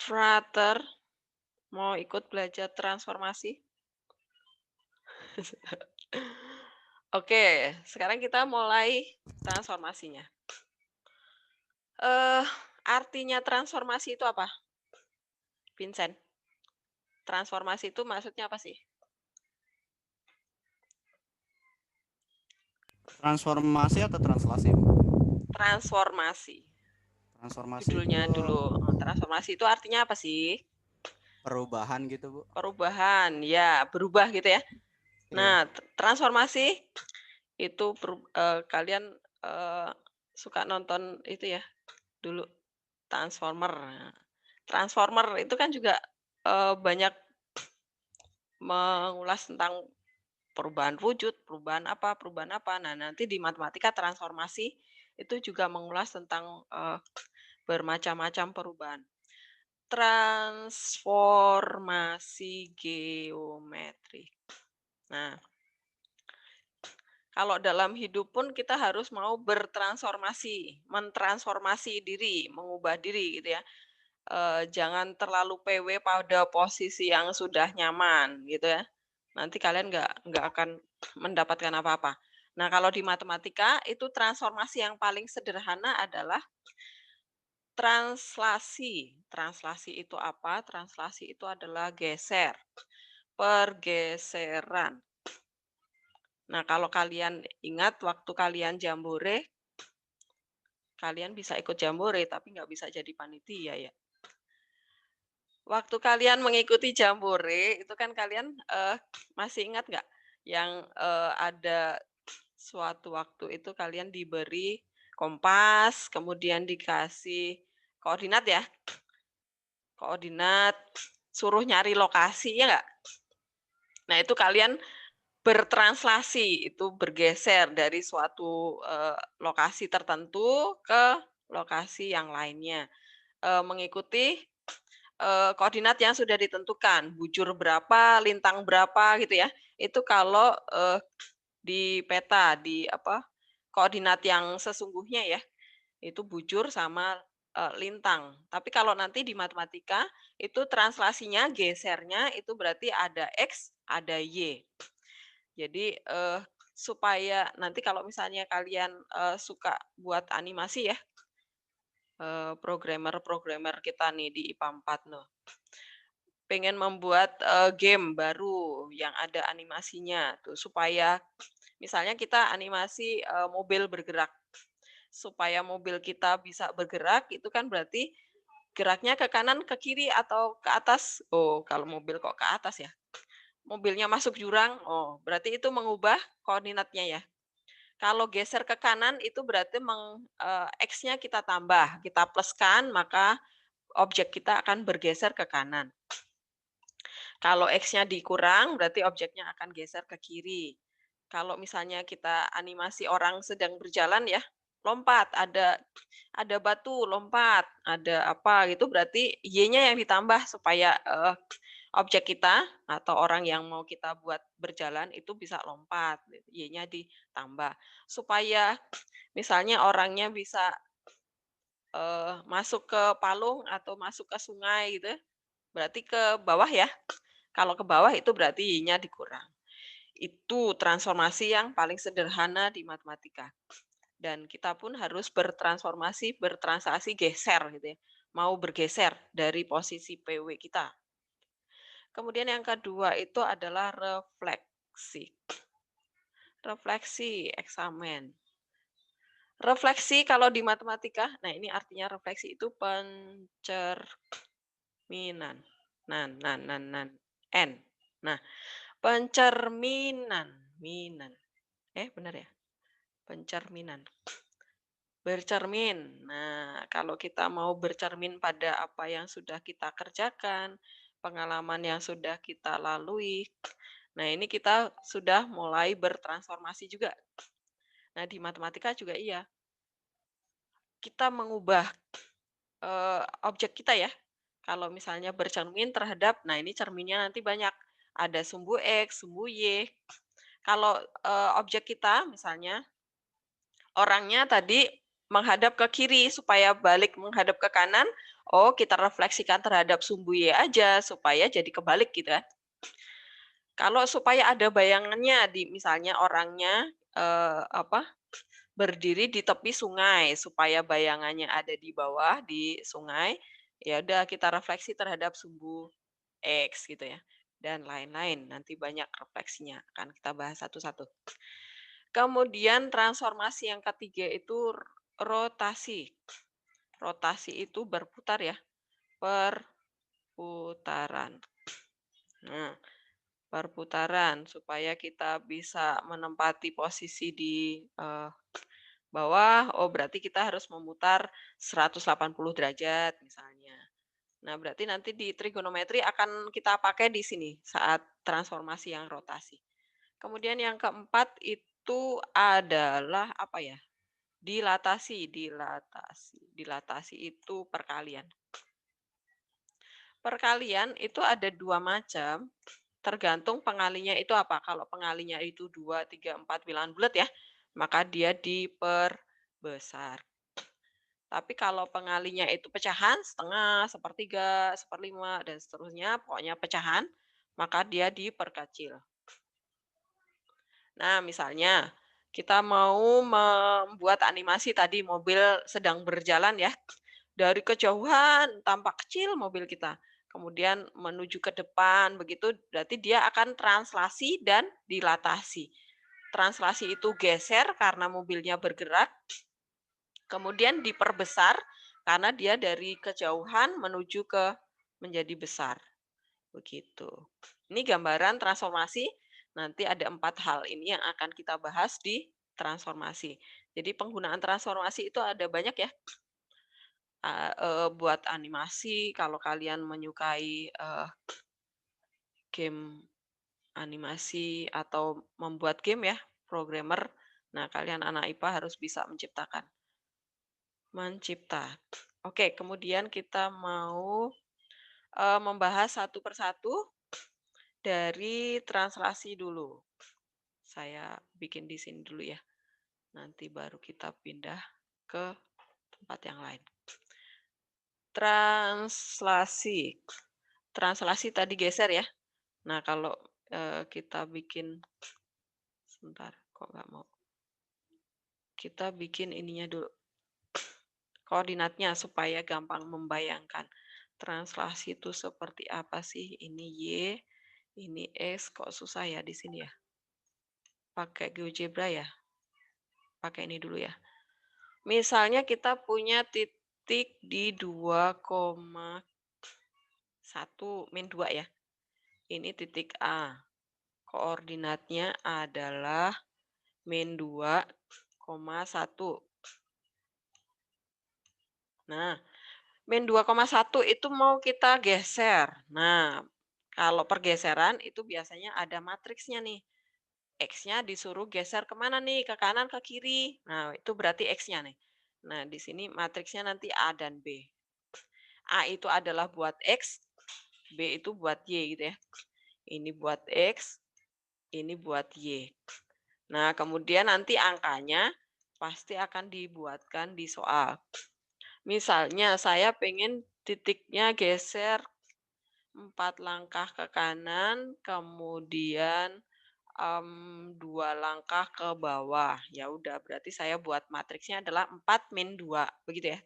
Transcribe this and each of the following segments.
Frater, mau ikut belajar transformasi? Oke, sekarang kita mulai transformasinya. Eh, Artinya transformasi itu apa, Vincent? Transformasi itu maksudnya apa sih? Transformasi atau translasi? Transformasi. Transformasi itu Judulnya dulu. Transformasi itu artinya apa sih? perubahan gitu, Bu. Perubahan, ya, berubah gitu ya. Iya. Nah, transformasi itu kalian eh, suka nonton itu ya dulu Transformer. Nah, Transformer itu kan juga banyak mengulas tentang perubahan wujud, perubahan apa. Nah, nanti di matematika transformasi itu juga mengulas tentang bermacam-macam perubahan. Transformasi geometrik. Nah, kalau dalam hidup pun kita harus mau bertransformasi, mentransformasi diri, mengubah diri gitu ya. Jangan terlalu PW pada posisi yang sudah nyaman gitu ya. Nanti kalian nggak akan mendapatkan apa-apa. Nah, kalau di matematika itu transformasi yang paling sederhana adalah translasi. Translasi itu apa? Translasi itu adalah geser, pergeseran. Nah, kalau kalian ingat waktu kalian jambore, kalian bisa ikut jambore tapi nggak bisa jadi panitia ya. Waktu kalian mengikuti jambore, itu kan kalian masih ingat nggak yang ada suatu waktu itu kalian diberi kompas, kemudian dikasih koordinat ya, koordinat, suruh nyari lokasi ya nggak? Nah itu kalian bertranslasi, itu bergeser dari suatu lokasi tertentu ke lokasi yang lainnya, mengikuti koordinat yang sudah ditentukan, bujur berapa, lintang berapa gitu ya. Itu kalau di peta, di apa, koordinat yang sesungguhnya ya, itu bujur sama lintang. Tapi kalau nanti di matematika, itu translasinya, gesernya itu berarti ada X, ada Y. Jadi supaya nanti kalau misalnya kalian suka buat animasi ya, programmer-programmer kita nih di IPA 4 loh. Pengen membuat game baru yang ada animasinya tuh supaya misalnya kita animasi mobil bergerak. Supaya mobil kita bisa bergerak itu kan berarti geraknya ke kanan, ke kiri atau ke atas. Oh, kalau mobil kok ke atas ya. Mobilnya masuk jurang, oh berarti itu mengubah koordinatnya ya. Kalau geser ke kanan itu berarti X-nya kita tambah, kita pluskan, maka objek kita akan bergeser ke kanan. Kalau X-nya dikurang, berarti objeknya akan geser ke kiri. Kalau misalnya kita animasi orang sedang berjalan ya, lompat, ada batu, lompat, ada apa gitu, berarti Y-nya yang ditambah supaya objek kita atau orang yang mau kita buat berjalan itu bisa lompat, Y-nya ditambah. Supaya misalnya orangnya bisa masuk ke palung atau masuk ke sungai gitu, berarti ke bawah ya. Kalau ke bawah itu berarti Y-nya dikurang. Itu transformasi yang paling sederhana di matematika. Dan kita pun harus bertransformasi, bertransaksi, geser gitu ya. Mau bergeser dari posisi PW kita. Kemudian yang kedua itu adalah refleksi. Refleksi, eksamen. Refleksi kalau di matematika, nah ini artinya refleksi itu pencerminan. N. Nah, pencerminan, benar ya? Pencerminan. Bercermin. Nah, kalau kita mau bercermin pada apa yang sudah kita kerjakan, pengalaman yang sudah kita lalui. Nah, ini kita sudah mulai bertransformasi juga. Nah, di matematika juga iya. Kita mengubah objek kita ya. Kalau misalnya bercermin terhadap, nah ini cerminnya nanti banyak. Ada sumbu X, sumbu Y. Kalau objek kita misalnya orangnya tadi menghadap ke kiri supaya balik menghadap ke kanan, oh kita refleksikan terhadap sumbu Y aja supaya jadi kebalik gitu kan. Kalau supaya ada bayangannya di misalnya orangnya, berdiri di tepi sungai supaya bayangannya ada di bawah di sungai, ya udah kita refleksi terhadap sumbu X gitu ya, dan lain-lain. Nanti banyak refleksinya, akan kita bahas satu-satu. Kemudian transformasi yang ketiga itu rotasi. Rotasi itu berputar ya, perputaran. Nah, perputaran supaya kita bisa menempati posisi di bawah, oh berarti kita harus memutar 180 derajat misalnya. Nah, berarti nanti di trigonometri akan kita pakai di sini saat transformasi yang rotasi. Kemudian yang keempat itu adalah apa ya? Dilatasi, dilatasi. Dilatasi itu perkalian. Perkalian itu ada dua macam, tergantung pengalinya itu apa. Kalau pengalinya itu 2, 3, 4 bilangan bulat ya, maka dia diperbesar. Tapi kalau pengalinya itu pecahan, setengah, sepertiga, seperlima, dan seterusnya, pokoknya pecahan, maka dia diperkecil. Nah, misalnya kita mau membuat animasi tadi mobil sedang berjalan ya, dari kejauhan tampak kecil mobil kita. Kemudian menuju ke depan begitu, berarti dia akan translasi dan dilatasi. Translasi itu geser karena mobilnya bergerak, kemudian diperbesar karena dia dari kejauhan menuju ke menjadi besar. Begitu. Ini gambaran transformasi. Nanti ada 4 hal ini yang akan kita bahas di transformasi. Jadi penggunaan transformasi itu ada banyak ya. Buat animasi kalau kalian menyukai game animasi atau membuat game ya, programmer. Nah, kalian anak IPA harus bisa mencipta. Oke, kemudian kita mau membahas satu persatu dari translasi dulu. Saya bikin di sini dulu ya. Nanti baru kita pindah ke tempat yang lain. Translasi. Translasi tadi geser ya. Nah, kalau kita bikin sebentar, kok nggak mau. Kita bikin ininya dulu. Koordinatnya supaya gampang membayangkan. Translasi itu seperti apa sih? Ini Y, ini X, kok susah ya di sini ya? Pakai GeoGebra ya? Pakai ini dulu ya. Misalnya kita punya titik di 2,1 min 2 ya. Ini titik A. Koordinatnya adalah min 2,1. Nah, min 2,1 itu mau kita geser. Nah, kalau pergeseran itu biasanya ada matriksnya nih. X-nya disuruh geser kemana nih? Ke kanan, ke kiri. Nah, itu berarti X-nya nih. Nah, di sini matriksnya nanti A dan B. A itu adalah buat X, B itu buat Y gitu ya. Ini buat X, ini buat Y. Nah, kemudian nanti angkanya pasti akan dibuatkan di soal. Misalnya saya pengen titiknya geser 4 langkah ke kanan, kemudian 2 langkah ke bawah. Ya udah, berarti saya buat matriksnya adalah 4 min 2, begitu ya.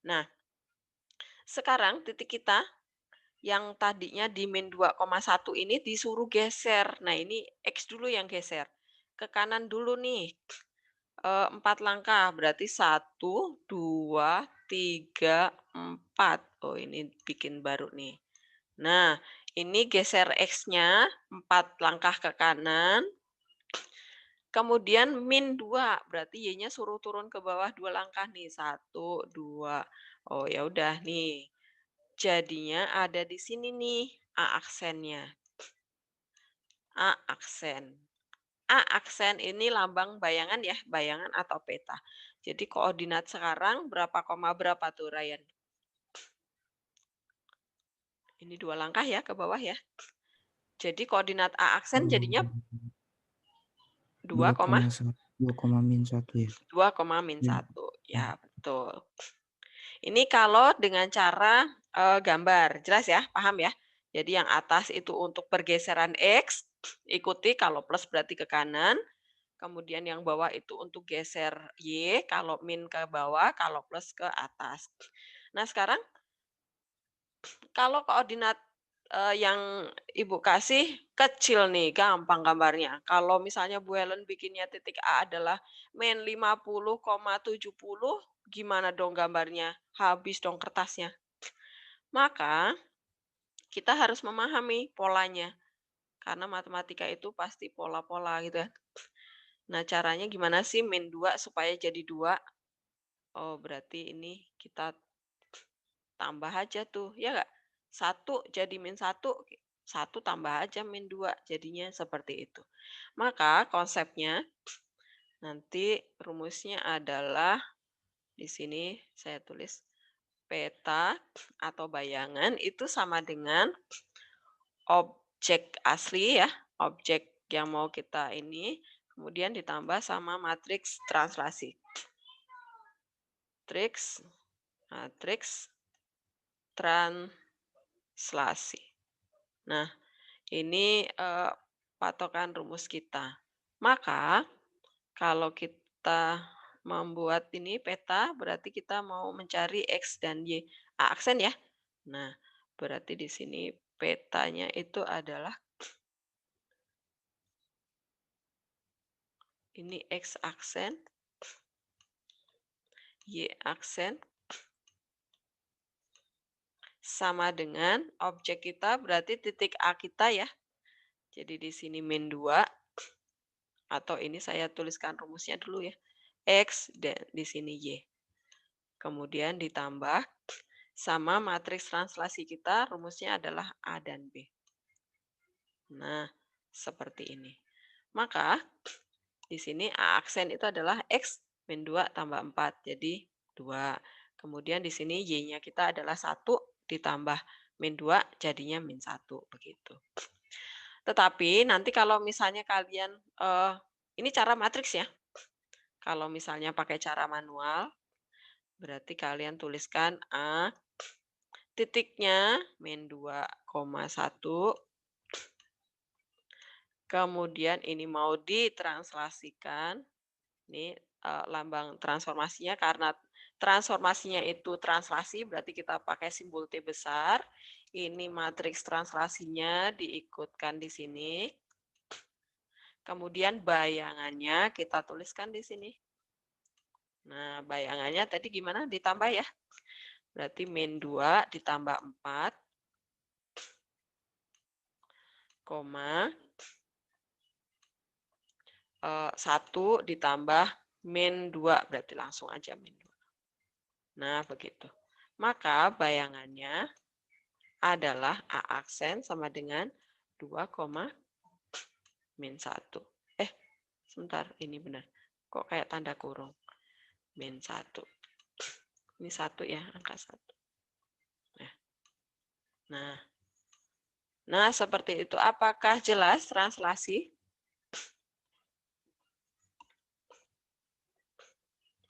Nah, sekarang titik kita yang tadinya di min 2,1 ini disuruh geser. Nah, ini X dulu yang geser. Ke kanan dulu nih. 4 langkah, berarti 1, 2, 3, 4. Oh, ini bikin baru nih. Nah, ini geser X-nya 4 langkah ke kanan. Kemudian min 2, berarti Y-nya suruh turun ke bawah 2 langkah nih. 1, 2. Oh, ya udah nih. Jadinya ada di sini nih A aksennya. A aksen. A aksen ini lambang bayangan ya, bayangan atau peta. Jadi koordinat sekarang berapa koma berapa tuh Ryan? Ini 2 langkah ya ke bawah ya. Jadi koordinat A aksen jadinya 2, 2,1 2, min 1 ya. 2, min Ya. 1. Ya, betul. Ini kalau dengan cara gambar, jelas ya, paham ya? Jadi yang atas itu untuk pergeseran X, ikuti kalau plus berarti ke kanan, kemudian yang bawah itu untuk geser Y, kalau min ke bawah, kalau plus ke atas. Nah, sekarang kalau koordinat yang Ibu kasih kecil nih, gampang gambarnya. Kalau misalnya Bu Helen bikinnya titik A adalah min 50,70, gimana dong gambarnya? Habis dong kertasnya. Maka kita harus memahami polanya, karena matematika itu pasti pola-pola gitu ya. Nah, caranya gimana sih min 2 supaya jadi 2? Oh, berarti ini kita tambah aja tuh, ya nggak? 1 jadi min 1, 1 tambah aja min 2, jadinya seperti itu. Maka konsepnya nanti rumusnya adalah di sini saya tulis peta atau bayangan itu sama dengan objek asli ya, objek yang mau kita ini, kemudian ditambah sama matriks translasi. Matriks translasi. Nah, ini patokan rumus kita. Maka kalau kita membuat ini peta, berarti kita mau mencari X dan Y. Aksen ya. Nah, berarti di sini petanya itu adalah ini X aksen, Y aksen, sama dengan objek kita berarti titik A kita ya. Jadi di sini min 2, atau ini saya tuliskan rumusnya dulu ya. X dan di sini Y. Kemudian ditambah sama matriks translasi kita, rumusnya adalah A dan B. Nah, seperti ini. Maka di sini A aksen itu adalah X min 2 tambah 4, jadi 2. Kemudian di sini Y-nya kita adalah 1 ditambah min 2, jadinya min 1, begitu. Tetapi nanti kalau misalnya kalian, ini cara matriks ya. Kalau misalnya pakai cara manual, berarti kalian tuliskan A, titiknya min 2,1, kemudian ini mau ditranslasikan, ini lambang transformasinya karena transformasinya itu translasi, berarti kita pakai simbol T besar. Ini matriks translasinya diikutkan di sini. Kemudian bayangannya kita tuliskan di sini. Nah, bayangannya tadi gimana? Ditambah ya. Berarti min 2 ditambah 4, 1 ditambah min 2, berarti langsung aja min 2. Nah, begitu. Maka bayangannya adalah A aksen sama dengan 2, min 1. Sebentar, ini benar. Kok kayak tanda kurung? Min 1. Ini 1 ya, angka 1. Nah, seperti itu. Apakah jelas translasi?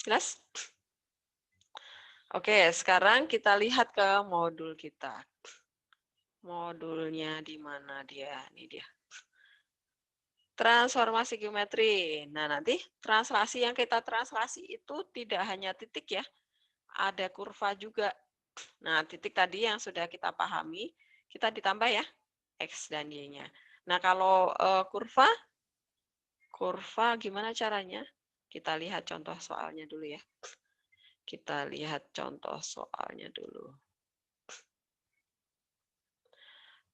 Jelas? Oke, sekarang kita lihat ke modul kita. Modulnya di mana dia? Ini dia. Transformasi geometri. Nah, nanti translasi yang kita translasi itu tidak hanya titik ya. Ada kurva juga. Nah, titik tadi yang sudah kita pahami, kita ditambah ya X dan Y-nya. Nah, kalau kurva gimana caranya? Kita lihat contoh soalnya dulu ya. Kita lihat contoh soalnya dulu.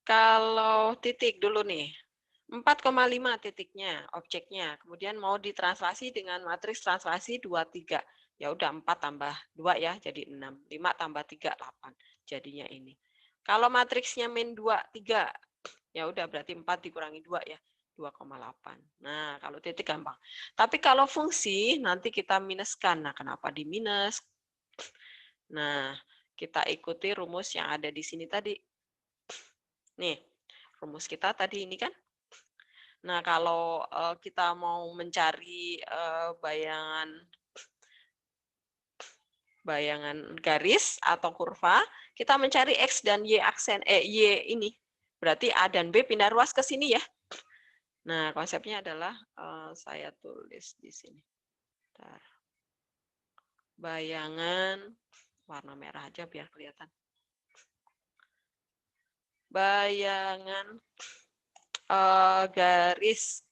Kalau titik dulu nih, 4,5 titiknya, objeknya. Kemudian mau ditranslasi dengan matriks translasi 23. Ya udah 4 tambah 2 ya, jadi 6. 5 tambah 3, 8. Jadinya ini. Kalau matriksnya min 2, 3. Ya udah berarti 4 dikurangi 2 ya, 2,8. Nah, kalau titik gampang. Tapi kalau fungsi, nanti kita minuskan. Nah, kenapa di minus? Nah, kita ikuti rumus yang ada di sini tadi. Nih, rumus kita tadi ini kan. Nah, kalau kita mau mencari bayangan bayangan garis atau kurva, kita mencari X dan Y aksen, Y ini. Berarti A dan B pindah ruas ke sini ya. Nah, konsepnya adalah, saya tulis di sini. Bentar. Bayangan, warna merah aja biar kelihatan. Bayangan garis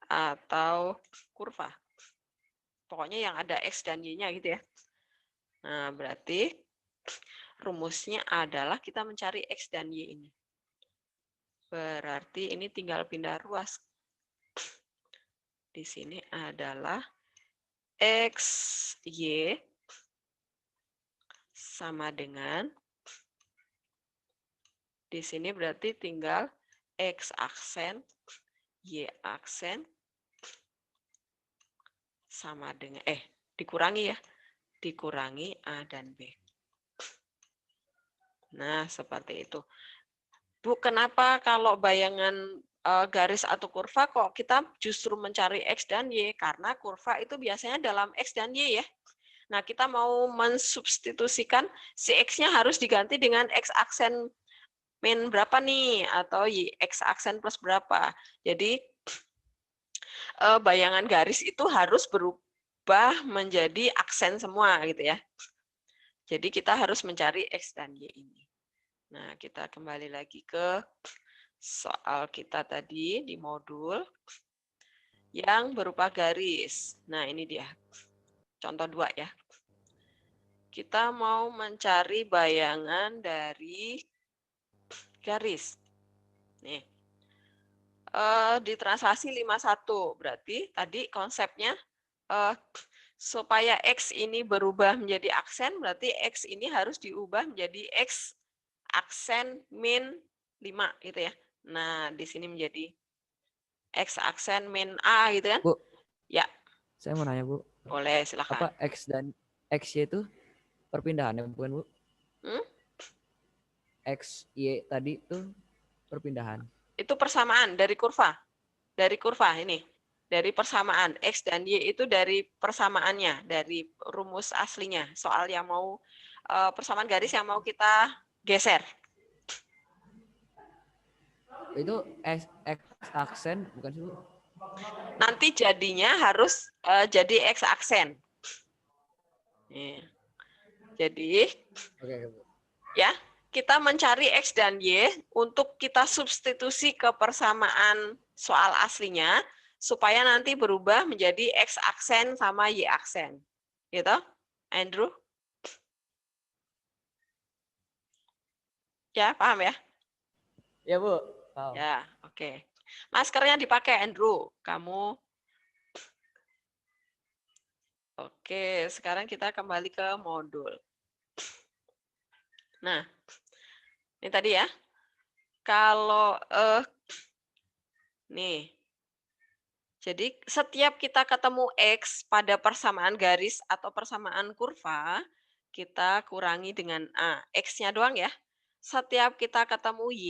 atau kurva. Pokoknya yang ada X dan Y-nya gitu ya. Nah, berarti rumusnya adalah kita mencari X dan Y ini. Berarti ini tinggal pindah ruas. Di sini adalah X, Y sama dengan, di sini berarti tinggal X aksen, Y aksen, sama dengan, dikurangi ya, dikurangi A dan B. Nah, seperti itu. Bu, kenapa kalau bayangan garis atau kurva kok kita justru mencari X dan Y? Karena kurva itu biasanya dalam X dan Y ya. Nah, kita mau mensubstitusikan si X-nya harus diganti dengan X aksen min berapa nih? Atau Y X aksen plus berapa? Jadi, bayangan garis itu harus berubah menjadi aksen semua gitu ya. Jadi kita harus mencari X dan Y ini. Nah, kita kembali lagi ke soal kita tadi di modul yang berupa garis. Nah, ini dia. Contoh 2 ya. Kita mau mencari bayangan dari garis. Nih. Di translasi 51. Berarti tadi konsepnya supaya X ini berubah menjadi aksen, berarti X ini harus diubah menjadi X aksen min 5 gitu ya. Nah, di sini menjadi X aksen min A gitu kan? Bu, Ya, saya mau nanya, Bu. boleh silakan. Apa X dan X-Y itu perpindahan ya, bukan, Bu? X, Y tadi itu perpindahan. Itu persamaan dari kurva. Dari kurva ini. Dari persamaan. X dan Y itu dari persamaannya. Dari rumus aslinya. Soal yang mau, persamaan garis yang mau kita geser. Itu X aksen, bukan sih, Bu? Nanti jadinya harus jadi X aksen. Nih. Jadi, Oke, Bu. ya, kita mencari X dan Y untuk kita substitusi ke persamaan soal aslinya, supaya nanti berubah menjadi X aksen sama Y aksen. Gitu, Andrew? Ya, paham ya? Ya, Bu. Paham. Ya, oke. Maskernya dipakai, Andrew. Kamu. Oke, sekarang kita kembali ke modul. Nah, ini tadi ya. Kalau nih. Jadi setiap kita ketemu X pada persamaan garis atau persamaan kurva, kita kurangi dengan A. X-nya doang ya. Setiap kita ketemu Y,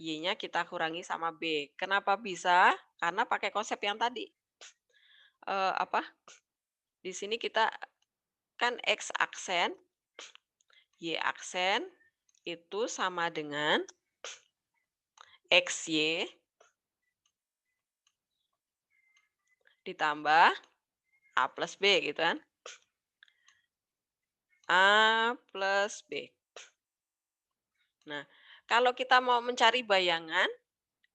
Y-nya kita kurangi sama B. Kenapa bisa? Karena pakai konsep yang tadi. Di sini kita kan X aksen, Y aksen, itu sama dengan XY ditambah A plus B gitu kan. A plus B. Nah, kalau kita mau mencari bayangan,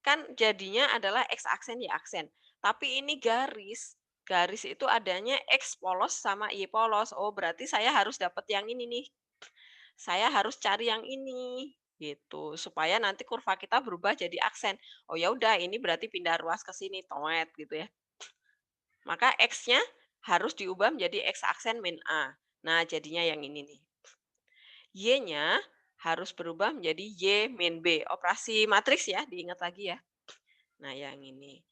kan jadinya adalah X aksen, Y aksen. Tapi ini garis. Garis itu adanya X polos sama Y polos. Oh, berarti saya harus dapat yang ini nih. Saya harus cari yang ini. Gitu. Supaya nanti kurva kita berubah jadi aksen. Oh ya udah, ini berarti pindah ruas ke sini. Toet gitu ya. Maka X-nya harus diubah menjadi X aksen min A. Nah, jadinya yang ini nih. Y-nya harus berubah menjadi Y min B. Operasi matriks ya, diingat lagi ya. Nah, yang ini.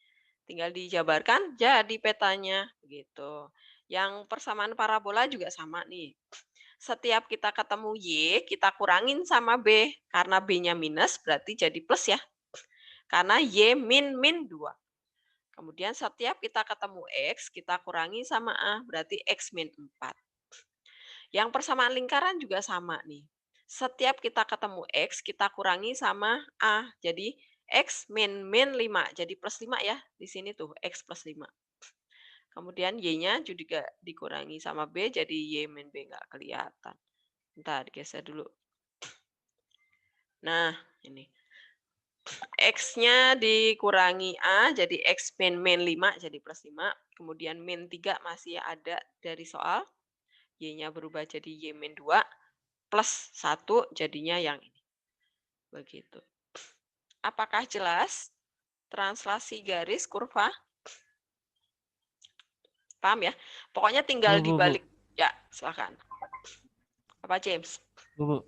Tinggal dijabarkan, jadi petanya. Gitu. Yang persamaan parabola juga sama nih. Setiap kita ketemu Y, kita kurangin sama B. Karena B-nya minus, berarti jadi plus ya. Karena Y min 2. Kemudian setiap kita ketemu X, kita kurangi sama A, berarti X min 4. Yang persamaan lingkaran juga sama nih. Setiap kita ketemu X, kita kurangi sama A. Jadi X min 5. Jadi plus 5 ya. Di sini tuh X plus 5. Kemudian Y-nya juga dikurangi sama B, jadi Y min B nggak kelihatan. Bentar, geser dulu. Nah, ini. X-nya dikurangi A, jadi X min 5, jadi plus 5. Kemudian min 3 masih ada dari soal. Y-nya berubah jadi Y min 2. Plus 1, jadinya yang ini. Begitu. Apakah jelas? Translasi garis kurva? Paham ya? Pokoknya tinggal Bu. dibalik. Ya, silakan. Apa James? Bu.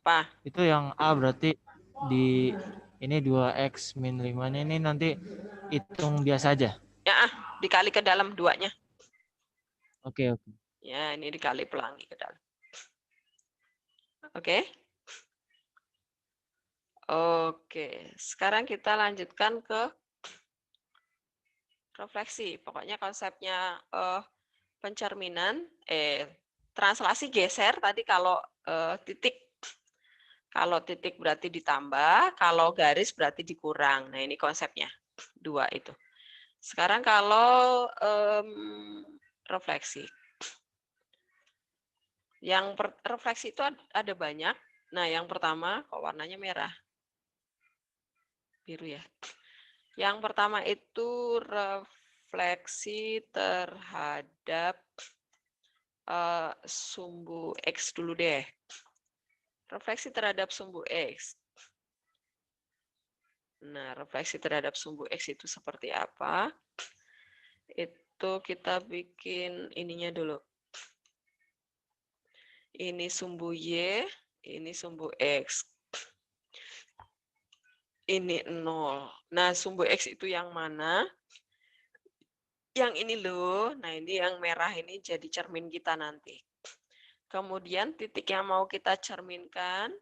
Apa? Itu yang A berarti di ini 2x min 5 ini nanti hitung biasa aja. Ya, dikali ke dalam 2-nya. Oke. Ya, ini dikali pelangi ke dalam. Oke. Oke, sekarang kita lanjutkan ke refleksi. Pokoknya konsepnya pencerminan, translasi geser tadi kalau titik. Kalau titik berarti ditambah, kalau garis berarti dikurang. Nah, ini konsepnya. 2 itu. Sekarang kalau refleksi. Yang refleksi itu ada banyak. Nah, yang pertama kok warnanya merah. Biru ya. Yang pertama itu refleksi terhadap sumbu X dulu deh. Refleksi terhadap sumbu X. Nah, refleksi terhadap sumbu X itu seperti apa? Itu kita bikin ininya dulu. Ini sumbu Y, ini sumbu X. Ini 0. Nah, sumbu X itu yang mana? Yang ini loh. Nah, ini yang merah ini jadi cermin kita nanti. Kemudian titik yang mau kita cerminkan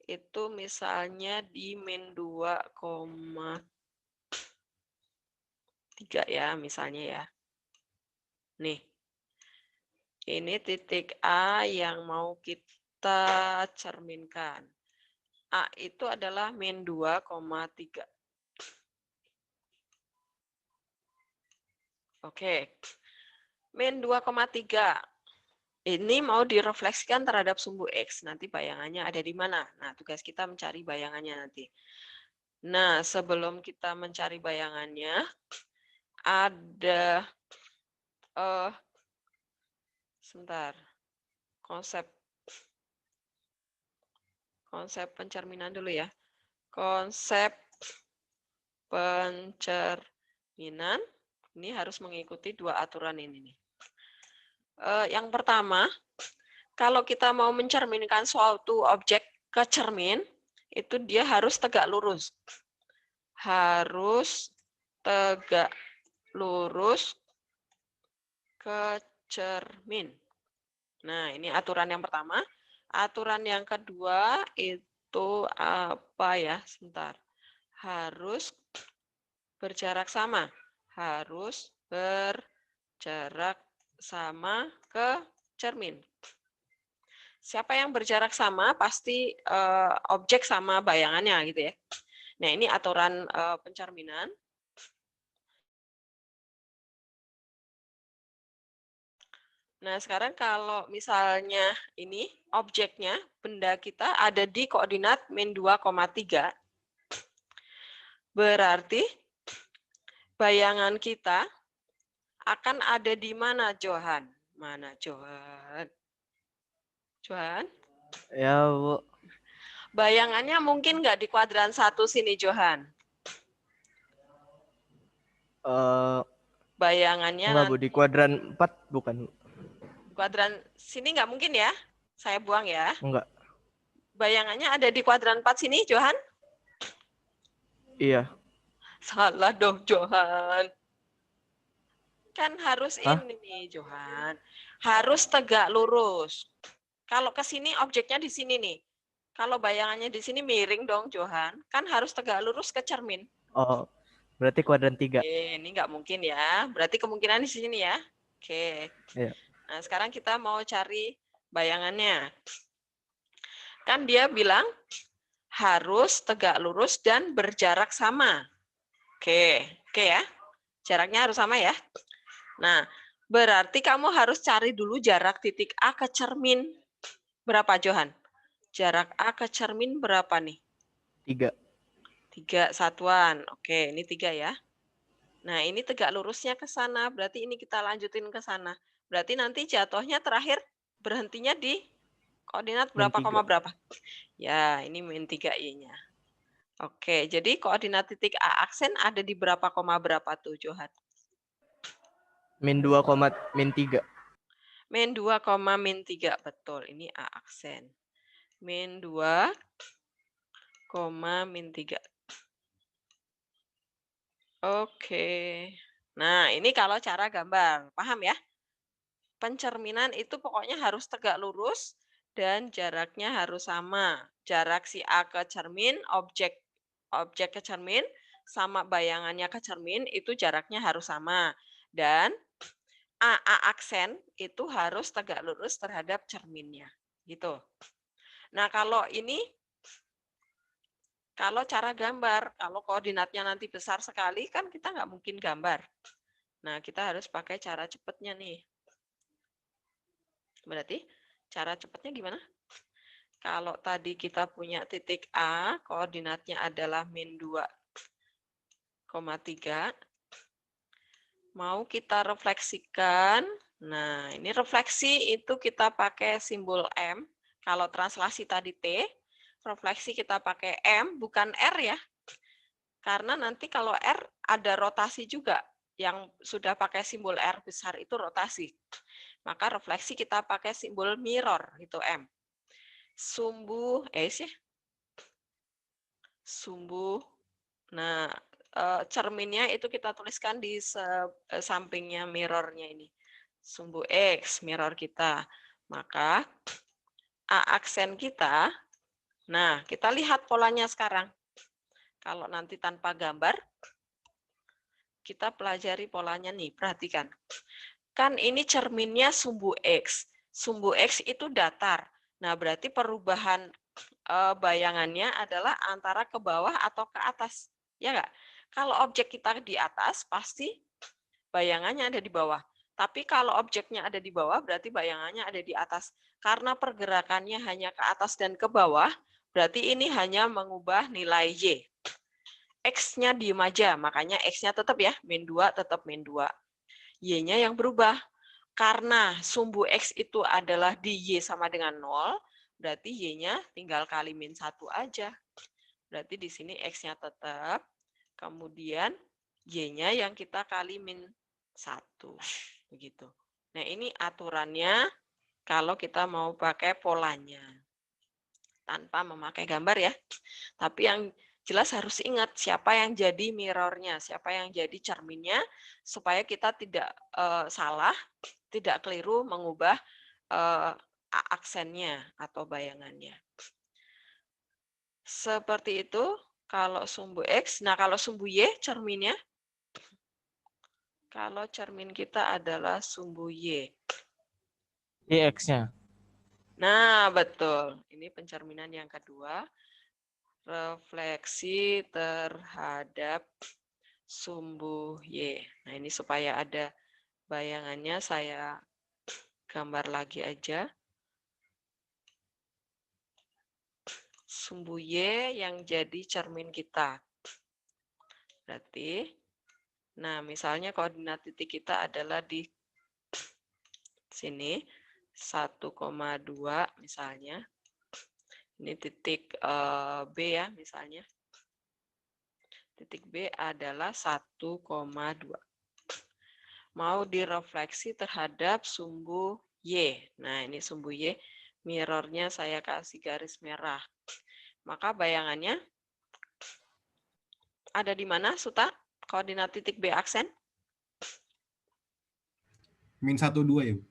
itu misalnya di min 2,3 ya, misalnya ya. Nih. Ini titik A yang mau kita cerminkan. A itu adalah min 2,3. Oke. Min 2,3. Ini mau direfleksikan terhadap sumbu X. Nanti bayangannya ada di mana? Nah, tugas kita mencari bayangannya nanti. Nah, sebelum kita mencari bayangannya, ada sebentar. Konsep pencerminan dulu ya. Konsep pencerminan ini harus mengikuti 2 aturan ini nih. Yang pertama, kalau kita mau mencerminkan suatu objek ke cermin, itu dia harus tegak lurus. Harus tegak lurus ke cermin. Nah, ini aturan yang pertama. Aturan yang kedua itu apa ya? Sebentar. Harus berjarak sama. Harus berjarak sama ke cermin. Siapa yang berjarak sama pasti objek sama bayangannya gitu ya. Nah, ini aturan pencerminan. Nah, sekarang kalau misalnya ini objeknya, benda kita ada di koordinat min 2,3, berarti bayangan kita akan ada di mana, Johan? Mana, Johan? Johan? Ya, Bu. Bayangannya mungkin nggak di kuadran 1 sini, Johan? Bayangannya Enggak, Bu, di kuadran 4 bukan. kuadran sini nggak mungkin ya? Saya buang ya. Enggak. Bayangannya ada di kuadran 4 sini, Johan? Iya. Salah dong, Johan. Kan harus Hah? ini nih, Johan. Harus tegak lurus. Kalau ke sini objeknya di sini nih. Kalau bayangannya di sini miring dong, Johan. Kan harus tegak lurus ke cermin. Oh, berarti kuadran 3. Oke, ini nggak mungkin ya. Berarti kemungkinan di sini ya. Oke. Iya. Nah, sekarang kita mau cari bayangannya. Kan dia bilang harus tegak lurus dan berjarak sama. Oke ya. Jaraknya harus sama ya. Nah, berarti kamu harus cari dulu jarak titik A ke cermin. Berapa, Johan? Jarak A ke cermin berapa nih? 3. 3 satuan. Oke, ini 3 ya. Nah, ini tegak lurusnya ke sana. Berarti ini kita lanjutin ke sana. Berarti nanti jatuhnya terakhir berhentinya di koordinat berapa, koma berapa? Ya, ini min 3 Y-nya. Oke, jadi koordinat titik A aksen ada di berapa, koma berapa tuh, Johan? Min 2, min 3. Min 2, min 3. Betul, ini A aksen. Min 2, min 3. Oke. Nah, ini kalau cara gambar. Paham ya? Pencerminan itu pokoknya harus tegak lurus dan jaraknya harus sama. Jarak si A ke cermin, objek ke cermin, sama bayangannya ke cermin, itu jaraknya harus sama. Dan A aksen itu harus tegak lurus terhadap cerminnya. Gitu. Nah, kalau ini, kalau cara gambar, kalau koordinatnya nanti besar sekali, kan kita nggak mungkin gambar. Nah, kita harus pakai cara cepatnya nih. Berarti cara cepatnya gimana? Kalau tadi kita punya titik A, koordinatnya adalah min 2,3. Mau kita refleksikan. Nah, ini refleksi itu kita pakai simbol M. Kalau translasi tadi T, refleksi kita pakai M, bukan R ya. Karena nanti kalau R ada rotasi juga. Yang sudah pakai simbol R besar itu rotasi. Maka refleksi kita pakai simbol mirror, itu M. Sumbu, ya. Sumbu. Nah, cerminnya itu kita tuliskan di sampingnya mirrornya ini. Sumbu X, mirror kita. Maka A aksen kita, nah kita lihat polanya sekarang. Kalau nanti tanpa gambar, kita pelajari polanya nih, perhatikan. Kan ini cerminnya sumbu X. Sumbu X itu datar. Nah, berarti perubahan bayangannya adalah antara ke bawah atau ke atas. Ya nggak? Kalau objek kita di atas, pasti bayangannya ada di bawah. Tapi kalau objeknya ada di bawah, berarti bayangannya ada di atas. Karena pergerakannya hanya ke atas dan ke bawah, berarti ini hanya mengubah nilai Y. X-nya diem aja, makanya X-nya tetap ya, min 2 tetap min 2. Y-nya yang berubah. Karena sumbu X itu adalah di Y sama dengan 0, berarti Y-nya tinggal kali min 1 aja. Berarti di sini X-nya tetap, kemudian Y-nya yang kita kali min 1. Begitu. Nah, ini aturannya kalau kita mau pakai polanya. Tanpa memakai gambar ya. Tapi yang jelas harus ingat siapa yang jadi mirrornya, siapa yang jadi cerminnya, supaya kita tidak salah, tidak keliru mengubah aksennya atau bayangannya. Seperti itu kalau sumbu X. Nah, kalau sumbu Y, cerminnya. Kalau cermin kita adalah sumbu Y. Y X-nya. Nah, betul. Ini pencerminan yang kedua. Refleksi terhadap sumbu Y. Nah, ini supaya ada bayangannya, saya gambar lagi aja. Sumbu Y yang jadi cermin kita. Berarti, nah misalnya koordinat titik kita adalah di sini, 1,2 misalnya. Ini titik B ya misalnya. Titik B adalah 1,2. Mau direfleksi terhadap sumbu Y. Nah, ini sumbu Y. Mirrornya saya kasih garis merah. Maka bayangannya ada di mana, Suta? Koordinat titik B aksen? Min 1,2 ya, Bu?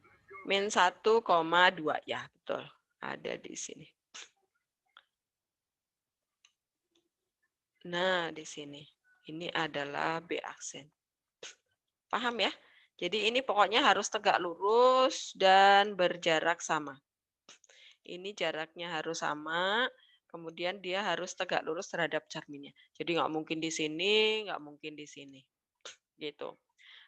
Min 1,2. Ya, betul. Ada di sini. Nah, di sini. Ini adalah B aksen. Paham ya? Jadi ini pokoknya harus tegak lurus dan berjarak sama. Ini jaraknya harus sama, kemudian dia harus tegak lurus terhadap cerminnya. Jadi nggak mungkin di sini, nggak mungkin di sini. Gitu.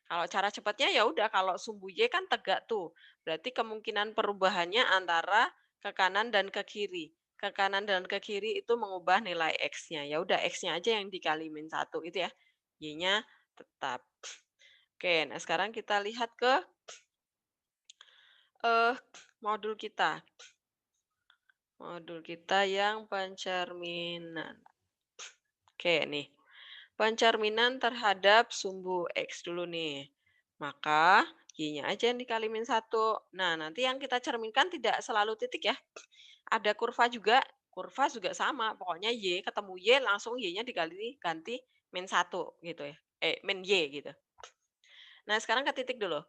Kalau cara cepatnya ya udah kalau sumbu Y kan tegak tuh. Berarti kemungkinan perubahannya antara ke kanan dan ke kiri. Ke kanan dan ke kiri itu mengubah nilai X-nya. Ya udah X-nya aja yang dikali -1 itu ya. Y-nya tetap. Oke, nah sekarang kita lihat ke modul kita. Modul kita yang pencerminan. Oke, nih. Pencerminan terhadap sumbu X dulu nih. Maka Y-nya aja yang dikali -1. Nah, nanti yang kita cerminkan tidak selalu titik ya. Ada kurva juga sama. Pokoknya Y ketemu Y langsung Y-nya ganti -1 gitu ya. -Y gitu. Nah, sekarang ke titik dulu.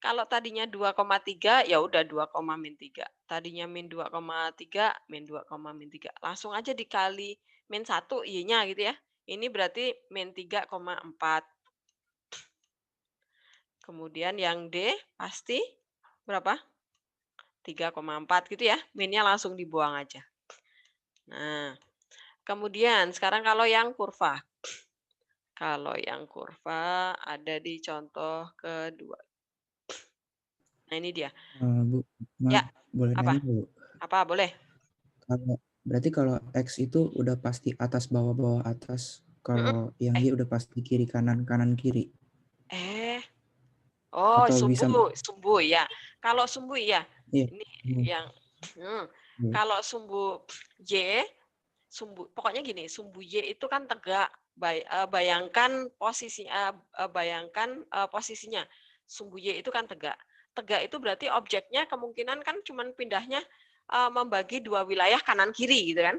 Kalau tadinya 2,3 ya udah 2,-3. Tadinya -2,3 -2,-3. Langsung aja dikali -1 Y-nya gitu ya. Ini berarti -3,4. Kemudian yang D pasti berapa? 3,4 gitu ya. Min-nya langsung dibuang aja. Nah, kemudian sekarang kalau yang kurva. Kalau yang kurva ada di contoh kedua. Nah, ini dia. Bu, Ya, maaf, boleh apa? nanya Bu? Apa boleh? Berarti kalau X itu udah pasti atas bawah bawah atas, kalau yang Eh, Y udah pasti kiri kanan kanan kiri, Oh, atau bisa? sumbu ya. Kalau sumbu ya, Iya. ini yang Bu. kalau sumbu Y, pokoknya gini, sumbu Y itu kan tegak. Bayangkan posisinya. Sumbu Y itu kan tegak. Tegak itu berarti objeknya kemungkinan kan cuman pindahnya membagi dua wilayah kanan kiri gitu kan.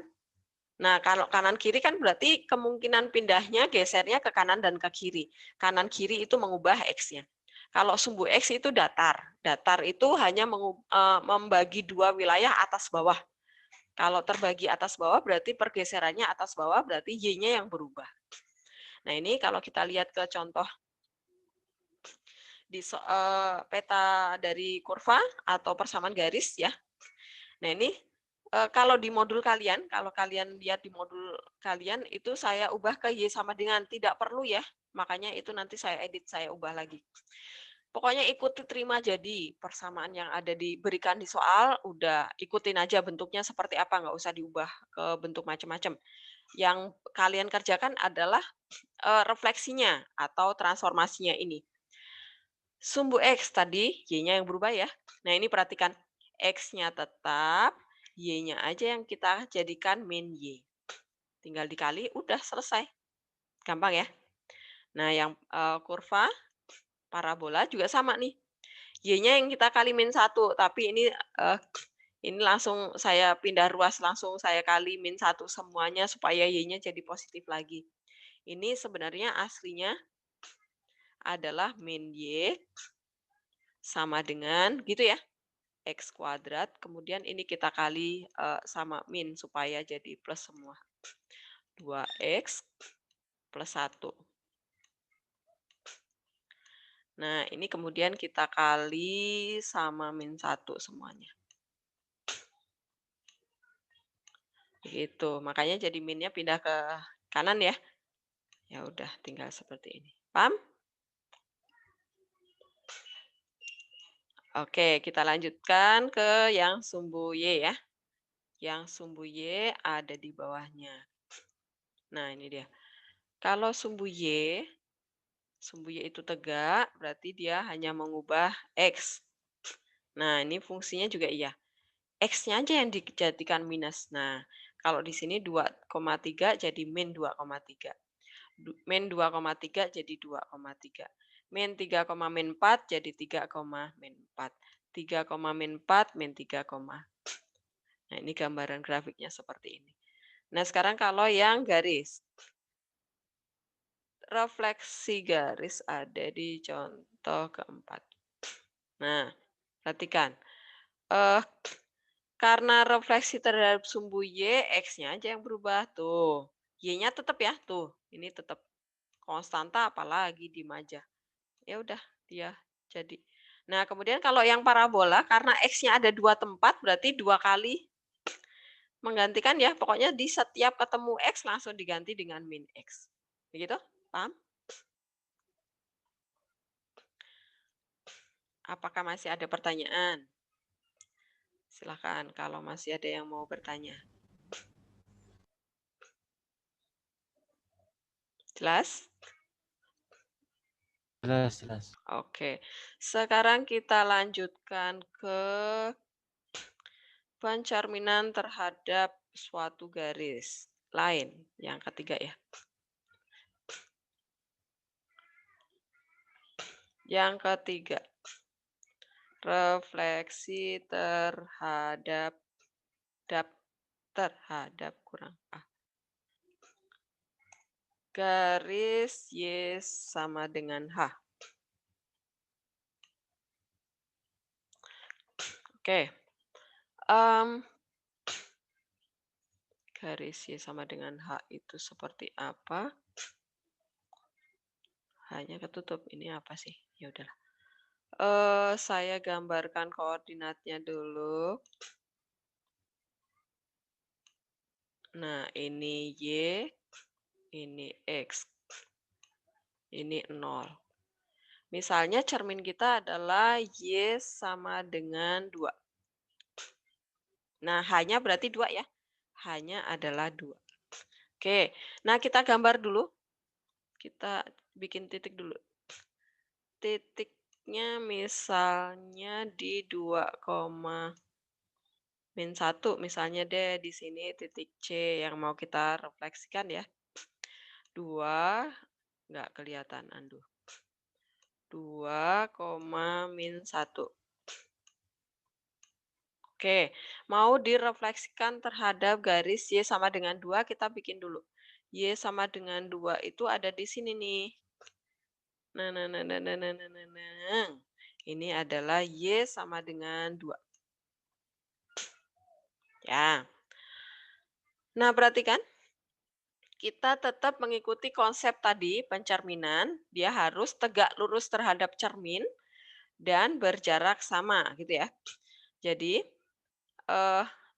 Nah, kalau kanan kiri kan berarti kemungkinan pindahnya gesernya ke kanan dan ke kiri. Kanan kiri itu mengubah X-nya. Kalau sumbu X itu datar. Datar itu hanya membagi dua wilayah atas bawah. Kalau terbagi atas bawah berarti pergeserannya atas bawah berarti Y-nya yang berubah. Nah, ini kalau kita lihat ke contoh di peta dari kurva atau persamaan garis ya. Nah, ini kalau di modul kalian, kalau kalian lihat di modul kalian itu saya ubah ke Y sama dengan tidak perlu ya. Makanya itu nanti saya edit, saya ubah lagi. Pokoknya ikuti terima jadi persamaan yang ada diberikan di soal, udah ikutin aja bentuknya seperti apa, nggak usah diubah ke bentuk macam-macam. Yang kalian kerjakan adalah refleksinya atau transformasinya ini. Sumbu X tadi, Y-nya yang berubah ya. Nah ini perhatikan, X-nya tetap, Y-nya aja yang kita jadikan min Y. Tinggal dikali, udah selesai. Gampang ya. Nah yang kurva, parabola juga sama nih. Y-nya yang kita kali -1, tapi ini langsung saya pindah ruas, langsung saya kali -1 semuanya supaya Y-nya jadi positif lagi. Ini sebenarnya aslinya adalah min Y sama dengan gitu ya. X kuadrat, kemudian ini kita kali sama min supaya jadi plus semua. 2X plus 1. Nah, ini kemudian kita kali sama -1 semuanya. Gitu, makanya jadi minnya pindah ke kanan ya. Ya udah, tinggal seperti ini. Paham? Oke, kita lanjutkan ke yang sumbu Y ya. Yang sumbu Y ada di bawahnya. Nah, ini dia. Kalau sumbu Y itu tegak, berarti dia hanya mengubah X. Nah, ini fungsinya juga iya. X-nya aja yang dijadikan minus. Nah, kalau di sini 2,3 jadi min 2,3. Min 2,3 jadi 2,3. Min 3,4 jadi 3,4. 3,4 min 3, nah ini gambaran grafiknya seperti ini. Nah sekarang kalau yang garis. Refleksi garis ada di contoh keempat. Nah, perhatikan. Karena refleksi terhadap sumbu Y, X-nya aja yang berubah. Tuh, Y-nya tetap ya. Tuh, ini tetap konstanta apalagi di maja. Ya udah, dia jadi. Nah, kemudian kalau yang parabola, karena X-nya ada 2 tempat, berarti 2 kali menggantikan ya. Pokoknya di setiap ketemu X langsung diganti dengan min X. Begitu? Paham? Apakah masih ada pertanyaan? Silakan kalau masih ada yang mau bertanya. Jelas? Jelas. Oke. Sekarang kita lanjutkan ke pencerminan terhadap suatu garis lain. Yang ketiga ya. Yang ketiga. Refleksi terhadap garis Y sama dengan H. Oke. Garis Y sama dengan H itu seperti apa? Hanya ketutup. Ini apa sih? Ya udahlah. Saya gambarkan koordinatnya dulu. Nah, ini Y, ini X. Ini 0. Misalnya cermin kita adalah Y sama dengan 2. Nah, hanya berarti 2 ya. Hanya adalah 2. Oke, nah kita gambar dulu. Kita bikin titik dulu. Titiknya misalnya di 2,-1 misalnya deh di sini titik C yang mau kita refleksikan ya. 2, nggak kelihatan, anduh. 2,-1. Oke, mau direfleksikan terhadap garis Y sama dengan 2, kita bikin dulu. Y sama dengan 2 itu ada di sini nih. Nah. Ini adalah Y sama dengan 2. Ya. Nah, perhatikan. Kita tetap mengikuti konsep tadi, pencerminan. Dia harus tegak lurus terhadap cermin dan berjarak sama, gitu ya. Jadi,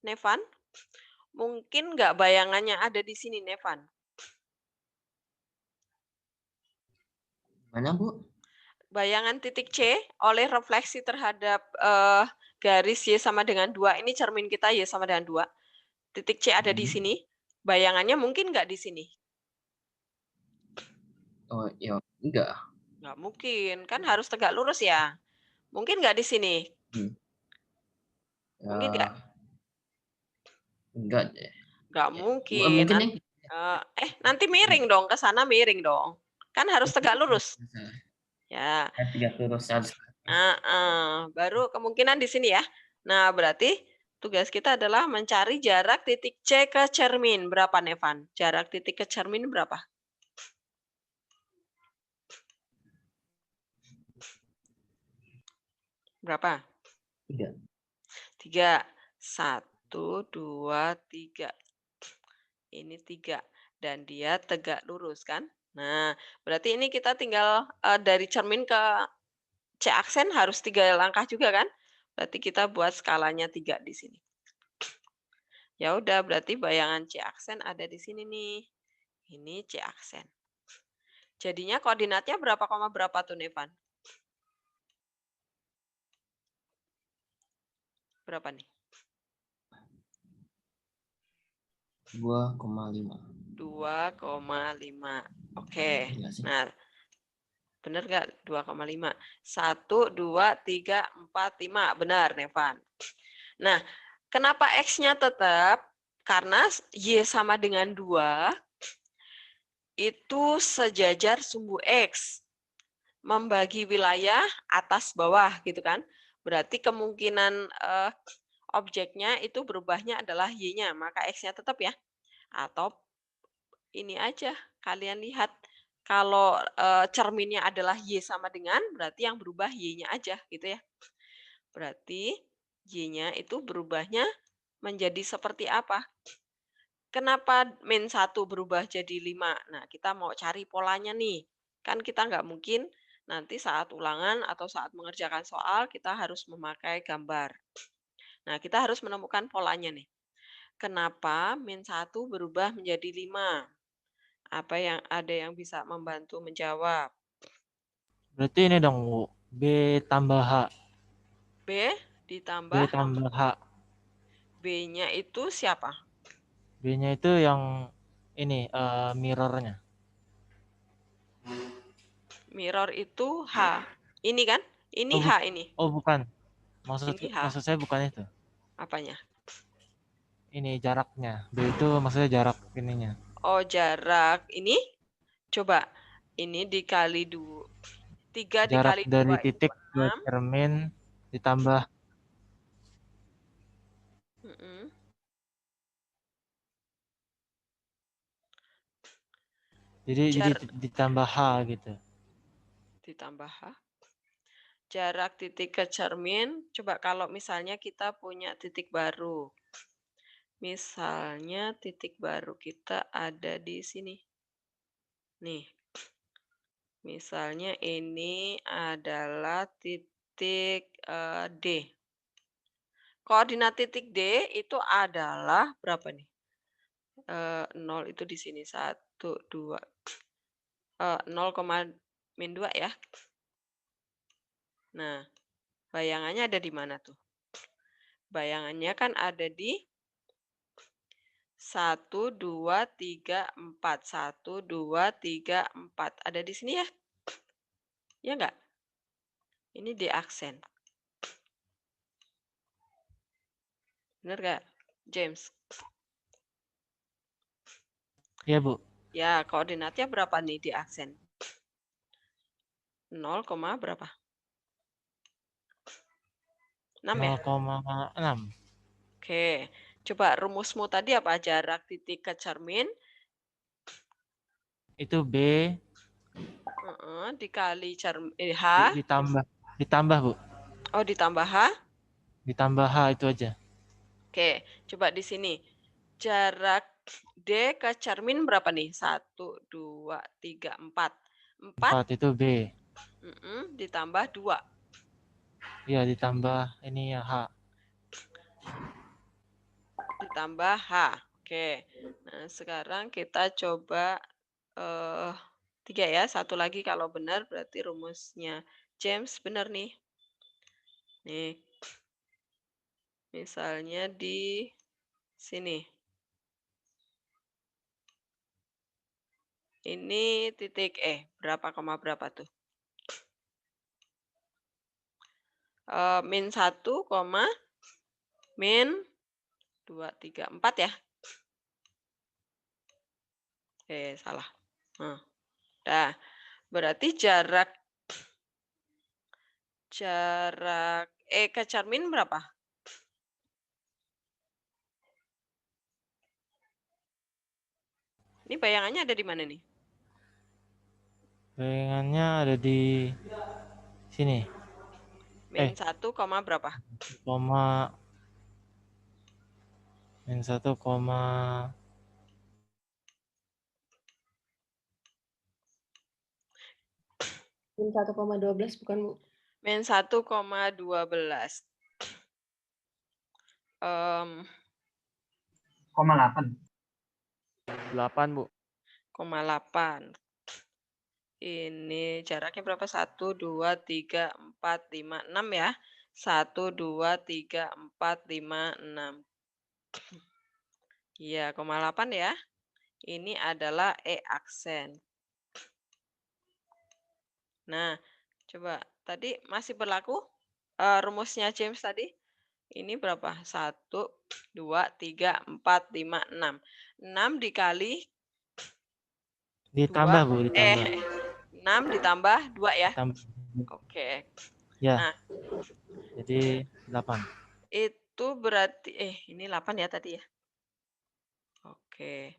Nevan, mungkin nggak bayangannya ada di sini, Nevan? Mana, Bu? Bayangan titik C oleh refleksi terhadap garis Y sama dengan 2. Ini cermin kita Y sama dengan 2. Titik C ada di sini. Bayangannya mungkin nggak di sini? Oh, ya enggak. Nggak mungkin. Kan harus tegak lurus ya. Mungkin nggak di sini? Mungkin nggak? Enggak deh. Nggak mungkin. Mungkin Nanti miring dong. Ke sana miring dong. Kan harus tegak lurus. Ya. Tegak lurus harus. Baru kemungkinan di sini ya. Nah, berarti tugas kita adalah mencari jarak titik C ke cermin. Berapa, Nevan? Jarak titik ke cermin berapa? Berapa? 3. 3. 1, 2, 3. Ini 3. Dan dia tegak lurus kan? Nah, berarti ini kita tinggal dari cermin ke C aksen harus 3 langkah juga kan? Berarti kita buat skalanya 3 di sini. Ya udah, berarti bayangan C aksen ada di sini nih. Ini C aksen. Jadinya koordinatnya berapa koma berapa tuh, Nevan? Berapa nih? 2,5. 2,5. Oke. Iya sih. Nah, benar nggak? 2,5. 1, 2, 3, 4, 5. Benar, Nevan. Nah, kenapa X-nya tetap? Karena Y sama dengan 2, itu sejajar sumbu X. Membagi wilayah atas bawah, gitu kan. Berarti kemungkinan objeknya itu berubahnya adalah Y-nya, maka X-nya tetap ya. Atau ini aja, kalian lihat. Kalau cerminnya adalah Y sama dengan, berarti yang berubah Y-nya aja, gitu ya. Berarti Y-nya itu berubahnya menjadi seperti apa? Kenapa -1 berubah jadi 5? Nah, kita mau cari polanya nih. Kan kita nggak mungkin nanti saat ulangan atau saat mengerjakan soal kita harus memakai gambar. Nah, kita harus menemukan polanya nih. Kenapa min 1 berubah menjadi 5? Ada yang bisa membantu menjawab? Berarti ini dong, Bu. B tambah H. B B ditambah tambah H. B-nya itu siapa? B-nya itu yang ini mirrornya. Mirror itu H. Ini kan? Ini Oh, H ini. oh bukan. Maksud Ini H. maksud saya bukan itu. Apanya? Ini jaraknya. B itu maksudnya jarak ininya. Oh, jarak ini. Coba. Ini dikali 3 Jarak dikali dari 2 itu titik ke 6. cermin ditambah Mm-mm. jadi ditambah H gitu. Ditambah H. Jarak titik ke cermin. Coba kalau misalnya kita punya titik baru. Misalnya titik baru kita ada di sini. Nih. Misalnya ini adalah titik D. Koordinat titik D itu adalah berapa nih? 0 itu di sini. 1, 2. 0,-2 ya. Nah, bayangannya ada di mana tuh? Bayangannya kan ada di 1, 2, 3, 4. 1, 2, 3, 4. Ada di sini ya? Ya enggak? Ini di aksen. Benar nggak, James? Iya, Bu. Ya, koordinatnya berapa nih di aksen? 0, berapa? 6 ya? 0,6. Oke. Coba rumusmu tadi apa? Jarak titik ke cermin Itu B dikali H. ditambah, Bu. Oh, ditambah H. Ditambah H itu aja. Oke, coba di sini. Jarak D ke cermin berapa nih? 1, 2, 3, 4. 4 4 itu B. ditambah 2. Iya, ditambah ini ya H. Ditambah H. Oke. Nah, sekarang kita coba 3 ya. Satu lagi kalau benar berarti rumusnya James benar nih. Nih. Misalnya di sini. Ini titik berapa koma berapa tuh? Min 1, min 2, 3, 4 ya? Salah. Nah, berarti jarak ke cermin berapa? Ini bayangannya ada di mana nih? Bayangannya ada di sini. Min 1, berapa? Min 1, Min 1,12 bukan, Bu? Min 1,12. 8, Bu. 0,8. Ini jaraknya berapa? 1, 2, 3, 4, 5, 6 ya. 1, 2, 3, 4, 5, 6. Iya, 0,8 ya. Ini adalah aksen. Nah, coba tadi masih berlaku rumusnya James tadi? Ini berapa? 1, 2, 3, 4, 5, 6. 6 dikali ditambah, 2. Bu, ditambah. 6 ditambah 2 ya? Ditambah. Oke. Ya. Nah, jadi 8. itu berarti ini 8 ya tadi ya? Oke.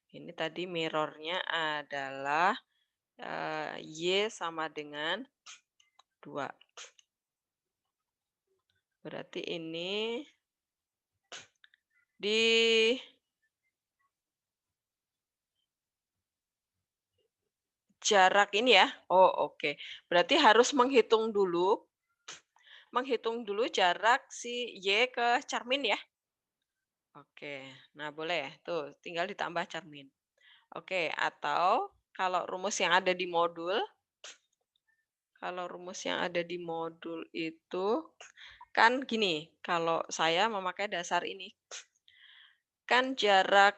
Ini tadi mirrornya adalah Y sama dengan 2. Berarti ini di jarak ini ya. Oh, oke. Berarti harus menghitung dulu jarak si Y ke cermin ya. Oke. Nah, boleh. Tuh, tinggal ditambah cermin. Oke, atau kalau rumus yang ada di modul itu kan gini, kalau saya memakai dasar ini. Kan jarak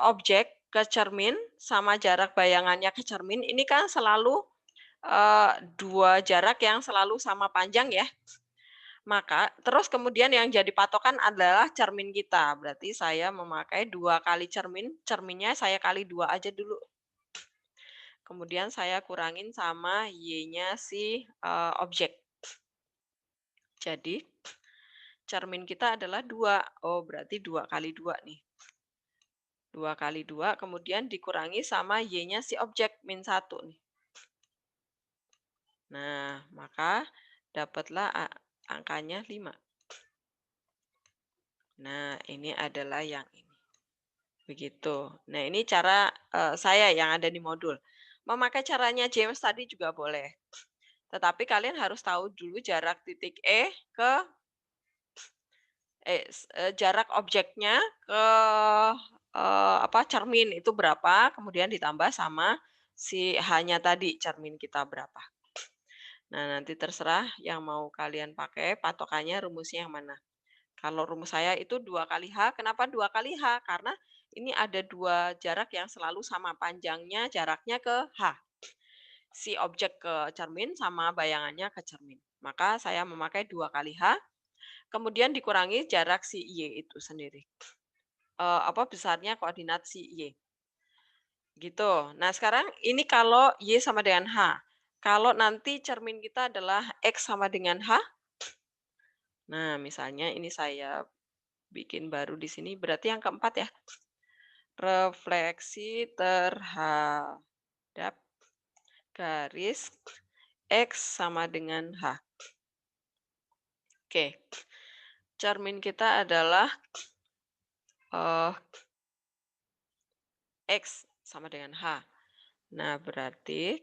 objek ke cermin sama jarak bayangannya ke cermin ini kan selalu dua jarak yang selalu sama panjang ya. Maka terus kemudian yang jadi patokan adalah cermin kita. Berarti saya memakai 2 kali cerminnya saya kali 2 aja dulu. Kemudian saya kurangin sama Y-nya si objek. Jadi cermin kita adalah 2. Oh, berarti 2 kali 2 nih. 2 kali 2 kemudian dikurangi sama Y-nya si objek min 1 nih. Nah, maka dapatlah angkanya 5. Nah, ini adalah yang ini. Begitu. Nah, ini cara saya yang ada di modul. Memakai caranya James tadi juga boleh. Tetapi kalian harus tahu dulu jarak titik E ke jarak objeknya ke cermin itu berapa, kemudian ditambah sama si H-nya tadi, cermin kita berapa. Nah, nanti terserah yang mau kalian pakai, patokannya rumusnya yang mana. Kalau rumus saya itu 2 kali H. Kenapa 2 kali H? Karena ini ada 2 jarak yang selalu sama panjangnya jaraknya ke H. Si objek ke cermin sama bayangannya ke cermin. Maka saya memakai 2 kali H. Kemudian dikurangi jarak si Y itu sendiri. Besarnya koordinat si Y. Gitu. Nah, sekarang ini kalau Y sama dengan H. Kalau nanti cermin kita adalah X sama dengan H. Nah, misalnya ini saya bikin baru di sini, berarti yang keempat ya. Refleksi terhadap garis X sama dengan H. Oke. Cermin kita adalah X sama dengan H. Nah, berarti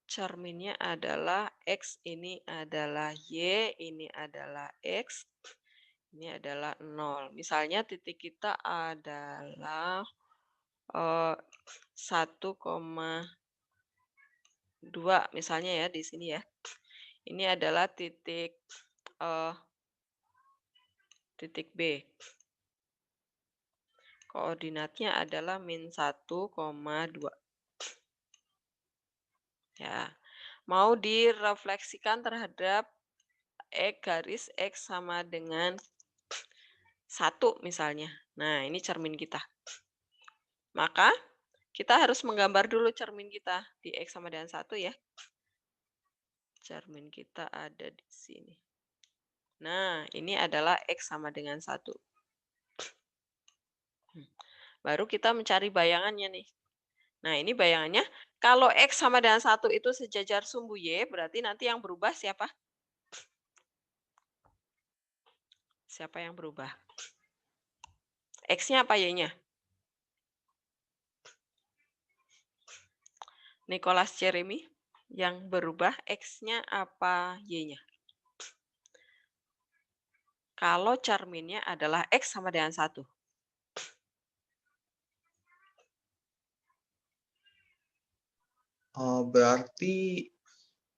cerminnya adalah X, ini adalah Y, ini adalah X, ini adalah 0. Misalnya titik kita adalah 1,2 misalnya ya di sini ya. Ini adalah titik B. Koordinatnya adalah min 1,2. Ya. Mau direfleksikan terhadap garis X sama dengan 1 misalnya. Nah, ini cermin kita. Maka kita harus menggambar dulu cermin kita di X sama dengan 1 ya. Cermin kita ada di sini. Nah, ini adalah X sama dengan 1. Baru kita mencari bayangannya nih. Nah, ini bayangannya. Kalau X sama dengan 1 itu sejajar sumbu Y, berarti nanti yang berubah siapa? Siapa yang berubah? X-nya apa Y-nya? Nicholas Jeremy. Yang berubah X-nya apa Y-nya? Kalau cerminnya adalah X sama dengan 1. Oh, berarti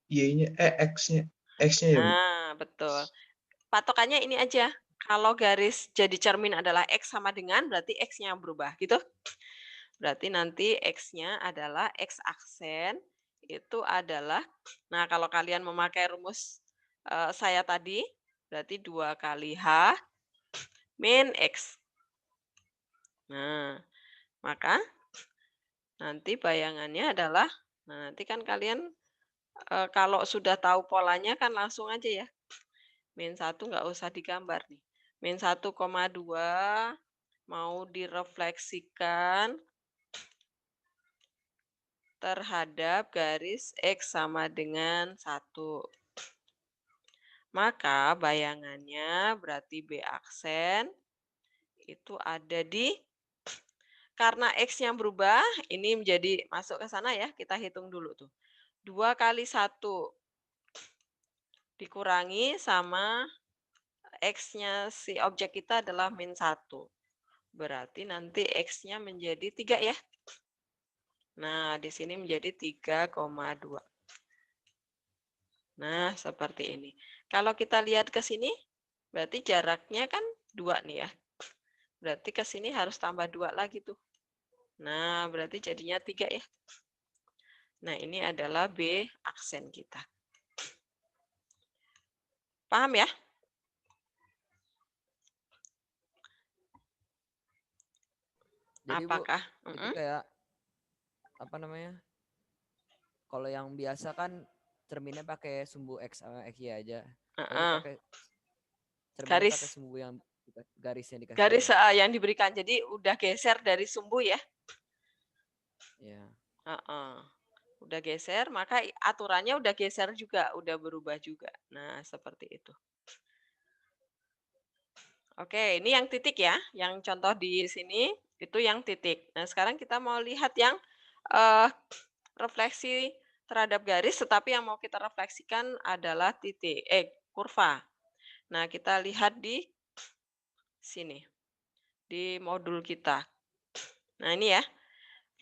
Y-nya X-nya ya, Bu? Nah, betul. Patokannya ini aja. Kalau garis jadi cermin adalah X sama dengan, berarti X-nya yang berubah, gitu. Berarti nanti X-nya adalah X aksen, itu adalah, nah kalau kalian memakai rumus saya tadi, berarti 2 kali H min X. Nah, maka nanti bayangannya adalah, nah nanti kan kalian kalau sudah tahu polanya kan langsung aja ya. Min 1 nggak usah digambar nih. Min 1,2 mau direfleksikan terhadap garis X sama dengan 1. Maka bayangannya berarti B aksen itu ada di, karena X-nya berubah, ini menjadi masuk ke sana ya, kita hitung dulu tuh. 2 kali 1 dikurangi sama X-nya si objek kita adalah -1. Berarti nanti X-nya menjadi 3 ya. Nah, di sini menjadi 3,2. Nah, seperti ini. Kalau kita lihat ke sini, berarti jaraknya kan 2 nih ya. Berarti ke sini harus tambah 2 lagi tuh. Nah, berarti jadinya 3 ya. Nah, ini adalah B aksen kita. Paham ya? Jadi Bu, Apakah? itu kayak apa namanya? Kalau yang biasa kan cerminnya pakai sumbu X sama XY aja. Ini pakai cerminnya pakai Garis. sumbu yang garisnya dikasih. Garis yang diberikan. Jadi udah geser dari sumbu ya. Ya. Udah geser, maka aturannya udah geser juga, udah berubah juga. Nah, seperti itu. Oke, ini yang titik ya. Yang contoh di sini itu yang titik. Nah, sekarang kita mau lihat yang refleksi terhadap garis, tetapi yang mau kita refleksikan adalah titik, kurva. Nah, kita lihat di sini, di modul kita. Nah, ini ya,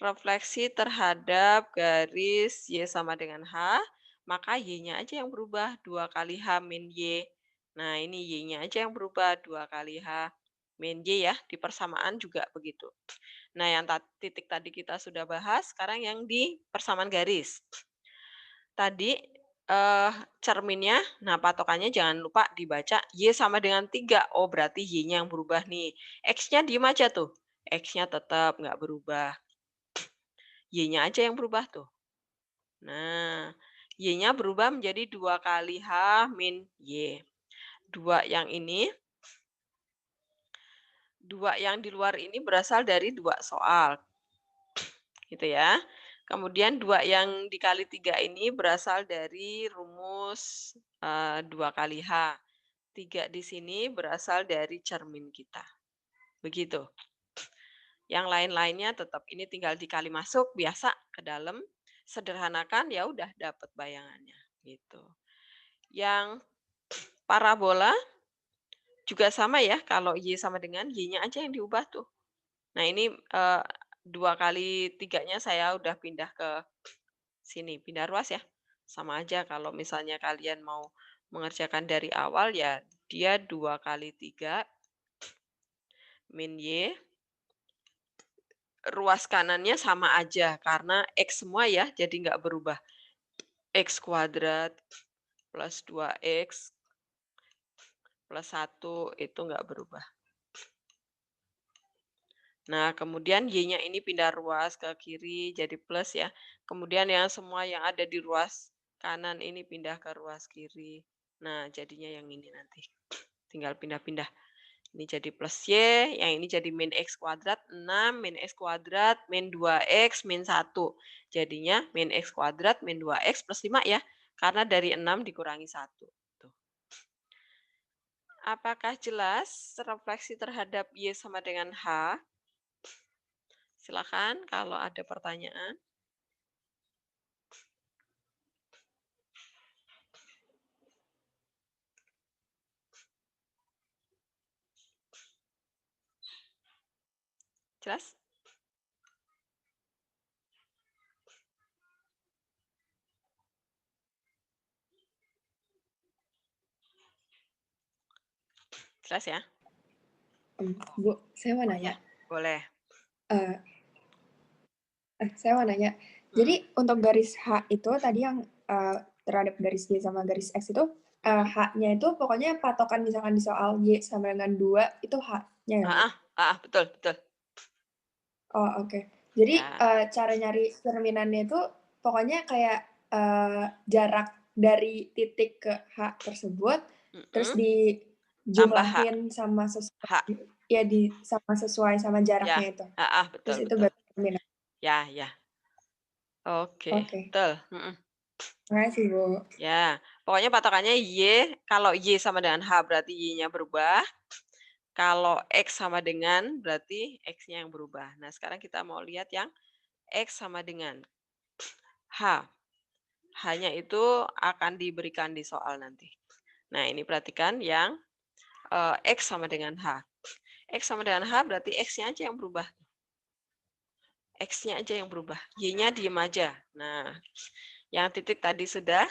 refleksi terhadap garis Y sama dengan H, maka Y-nya aja yang berubah, 2 kali H min Y. Nah, ini Y-nya aja yang berubah, 2 kali H min Y ya, di persamaan juga begitu. Nah, yang titik tadi kita sudah bahas, sekarang yang di persamaan garis. Tadi cerminnya, nah patokannya jangan lupa dibaca Y sama dengan 3. Oh, berarti Y-nya yang berubah nih. X-nya diem aja tuh. X-nya tetap nggak berubah. Y-nya aja yang berubah tuh. Nah, Y-nya berubah menjadi 2 kali H min Y. 2 yang ini, 2 yang di luar ini berasal dari 2 soal. Gitu ya. Kemudian 2 yang dikali 3 ini berasal dari rumus 2 kali H. 3 di sini berasal dari cermin kita. Begitu. Yang lain-lainnya tetap ini tinggal dikali masuk biasa ke dalam, sederhanakan ya udah dapat bayangannya gitu. Yang parabola juga sama ya, kalau Y sama dengan Y-nya aja yang diubah tuh. Nah, ini 2 kali 3-nya saya udah pindah ke sini, pindah ruas ya. Sama aja kalau misalnya kalian mau mengerjakan dari awal ya dia 2 kali 3 min Y. Ruas kanannya sama aja karena X semua ya, jadi nggak berubah. X kuadrat plus 2X plus 1 itu nggak berubah. Nah, kemudian Y-nya ini pindah ruas ke kiri jadi plus ya. Kemudian yang semua yang ada di ruas kanan ini pindah ke ruas kiri. Nah, jadinya yang ini nanti. Tinggal pindah-pindah. Ini jadi plus Y, yang ini jadi min X kuadrat, 6, min X kuadrat, min 2X, min 1. Jadinya min X kuadrat, min 2X plus 5 ya. Karena dari 6 dikurangi 1. Tuh. Apakah jelas refleksi terhadap Y sama dengan H? Silakan kalau ada pertanyaan. Jelas? Jelas ya? Bu, saya mau nanya. Boleh. Saya mau nanya. Jadi untuk garis H itu tadi yang terhadap garis Y sama garis X itu H-nya itu pokoknya patokan misalkan di soal Y sama dengan 2 itu H-nya ya? Betul, betul. Oh, oke. Jadi Ya. cara nyari cerminannya itu pokoknya kayak jarak dari titik ke H tersebut terus dijumlahin sama sesuai ya sama sesuai sama jaraknya itu. Betul, Terus itu betul. berarti cerminan. Ya. Oke. Betul. Terima kasih, Bu. Ya, pokoknya patokannya Y, kalau Y sama dengan H berarti Y-nya berubah. Kalau X sama dengan, berarti X-nya yang berubah. Nah, sekarang kita mau lihat yang X sama dengan H. H-nya itu akan diberikan di soal nanti. Nah, ini perhatikan yang X sama dengan H. X sama dengan H berarti X-nya aja yang berubah. X-nya aja yang berubah. Y-nya diem aja. Nah, yang titik tadi sudah,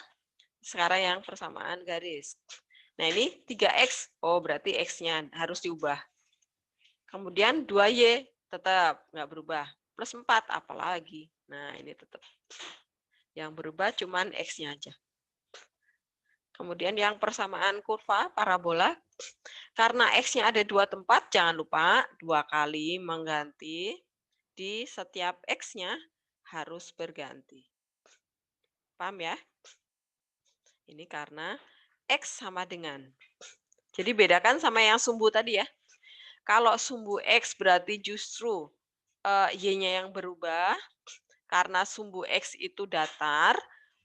sekarang yang persamaan garis. Nah, ini 3X. Oh, berarti X-nya harus diubah. Kemudian 2Y tetap nggak berubah. Plus 4, apalagi. Nah, ini tetap. Yang berubah cuman X-nya aja. Kemudian yang persamaan kurva parabola, karena X-nya ada 2 tempat, jangan lupa 2 kali mengganti di setiap X-nya harus berganti. Paham ya? Ini karena X sama dengan. Jadi bedakan sama yang sumbu tadi ya. Kalau sumbu X berarti justru Y-nya yang berubah. Karena sumbu X itu datar,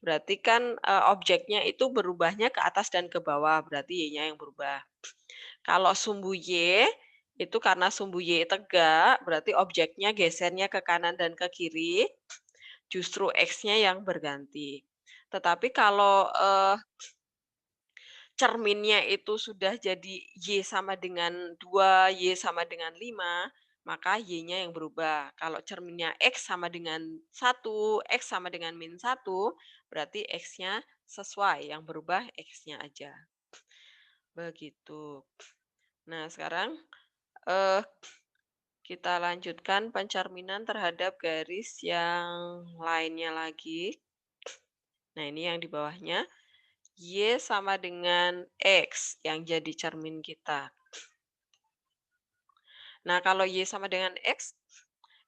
berarti kan objeknya itu berubahnya ke atas dan ke bawah, berarti Y-nya yang berubah. Kalau sumbu Y, itu karena sumbu Y tegak, berarti objeknya gesernya ke kanan dan ke kiri, justru X-nya yang berganti. Tetapi kalau cerminnya itu sudah jadi Y sama dengan 2, Y sama dengan 5, maka Y-nya yang berubah. Kalau cerminnya X sama dengan 1, X sama dengan min 1, berarti X-nya sesuai. Yang berubah X-nya aja. Begitu. Nah, sekarang kita lanjutkan pencerminan terhadap garis yang lainnya lagi. Nah, ini yang di bawahnya. Y sama dengan X yang jadi cermin kita. Nah, kalau Y sama dengan X,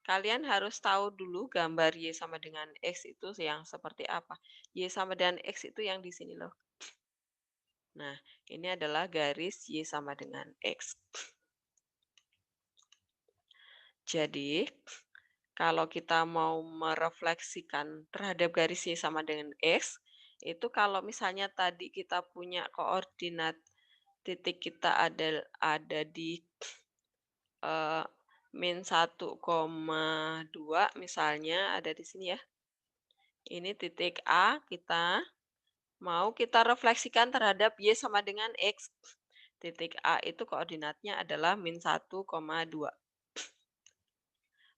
kalian harus tahu dulu gambar Y sama dengan X itu yang seperti apa. Y sama dengan X itu yang di sini loh. Nah, ini adalah garis Y sama dengan X. Jadi, kalau kita mau merefleksikan terhadap garis Y sama dengan X, itu kalau misalnya tadi kita punya koordinat titik kita ada di min 1,2 misalnya ada di sini ya. Ini titik A kita mau kita refleksikan terhadap Y sama dengan X. Titik A itu koordinatnya adalah min 1,2.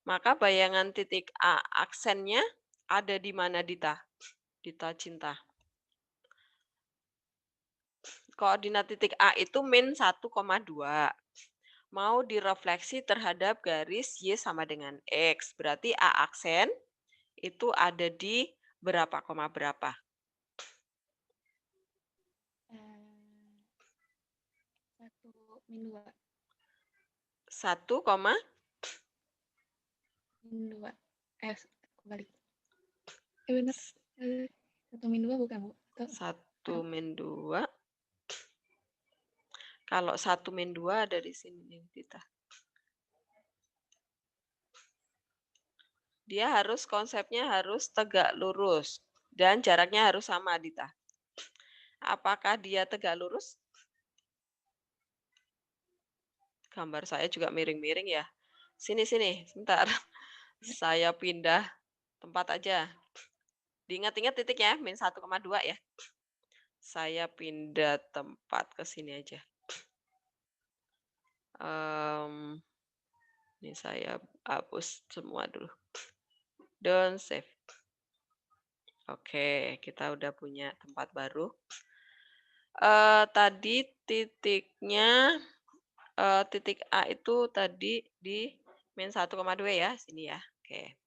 Maka bayangan titik A aksennya ada di mana Dita? Dita Cinta. Koordinat titik A itu min 1,2. Mau direfleksi terhadap garis Y sama dengan X. Berarti A aksen itu ada di berapa, koma berapa? 1 min 2. 1, min 2. Kembali. Benar. 1 min 2 bukan, Bu? 1 min 2. Kalau 1 min 2 ada di sini nih, Dita. Dia harus konsepnya harus tegak lurus dan jaraknya harus sama, Dita. Apakah dia tegak lurus? Gambar saya juga miring-miring ya. Sini, sebentar. Saya pindah tempat aja. Diingat-ingat titiknya, min 1,2 ya. Saya pindah tempat ke sini aja. Ini saya hapus semua dulu. Don't save. Oke, kita udah punya tempat baru. Tadi titiknya, titik A itu tadi di min 1,2 ya, sini ya. Oke.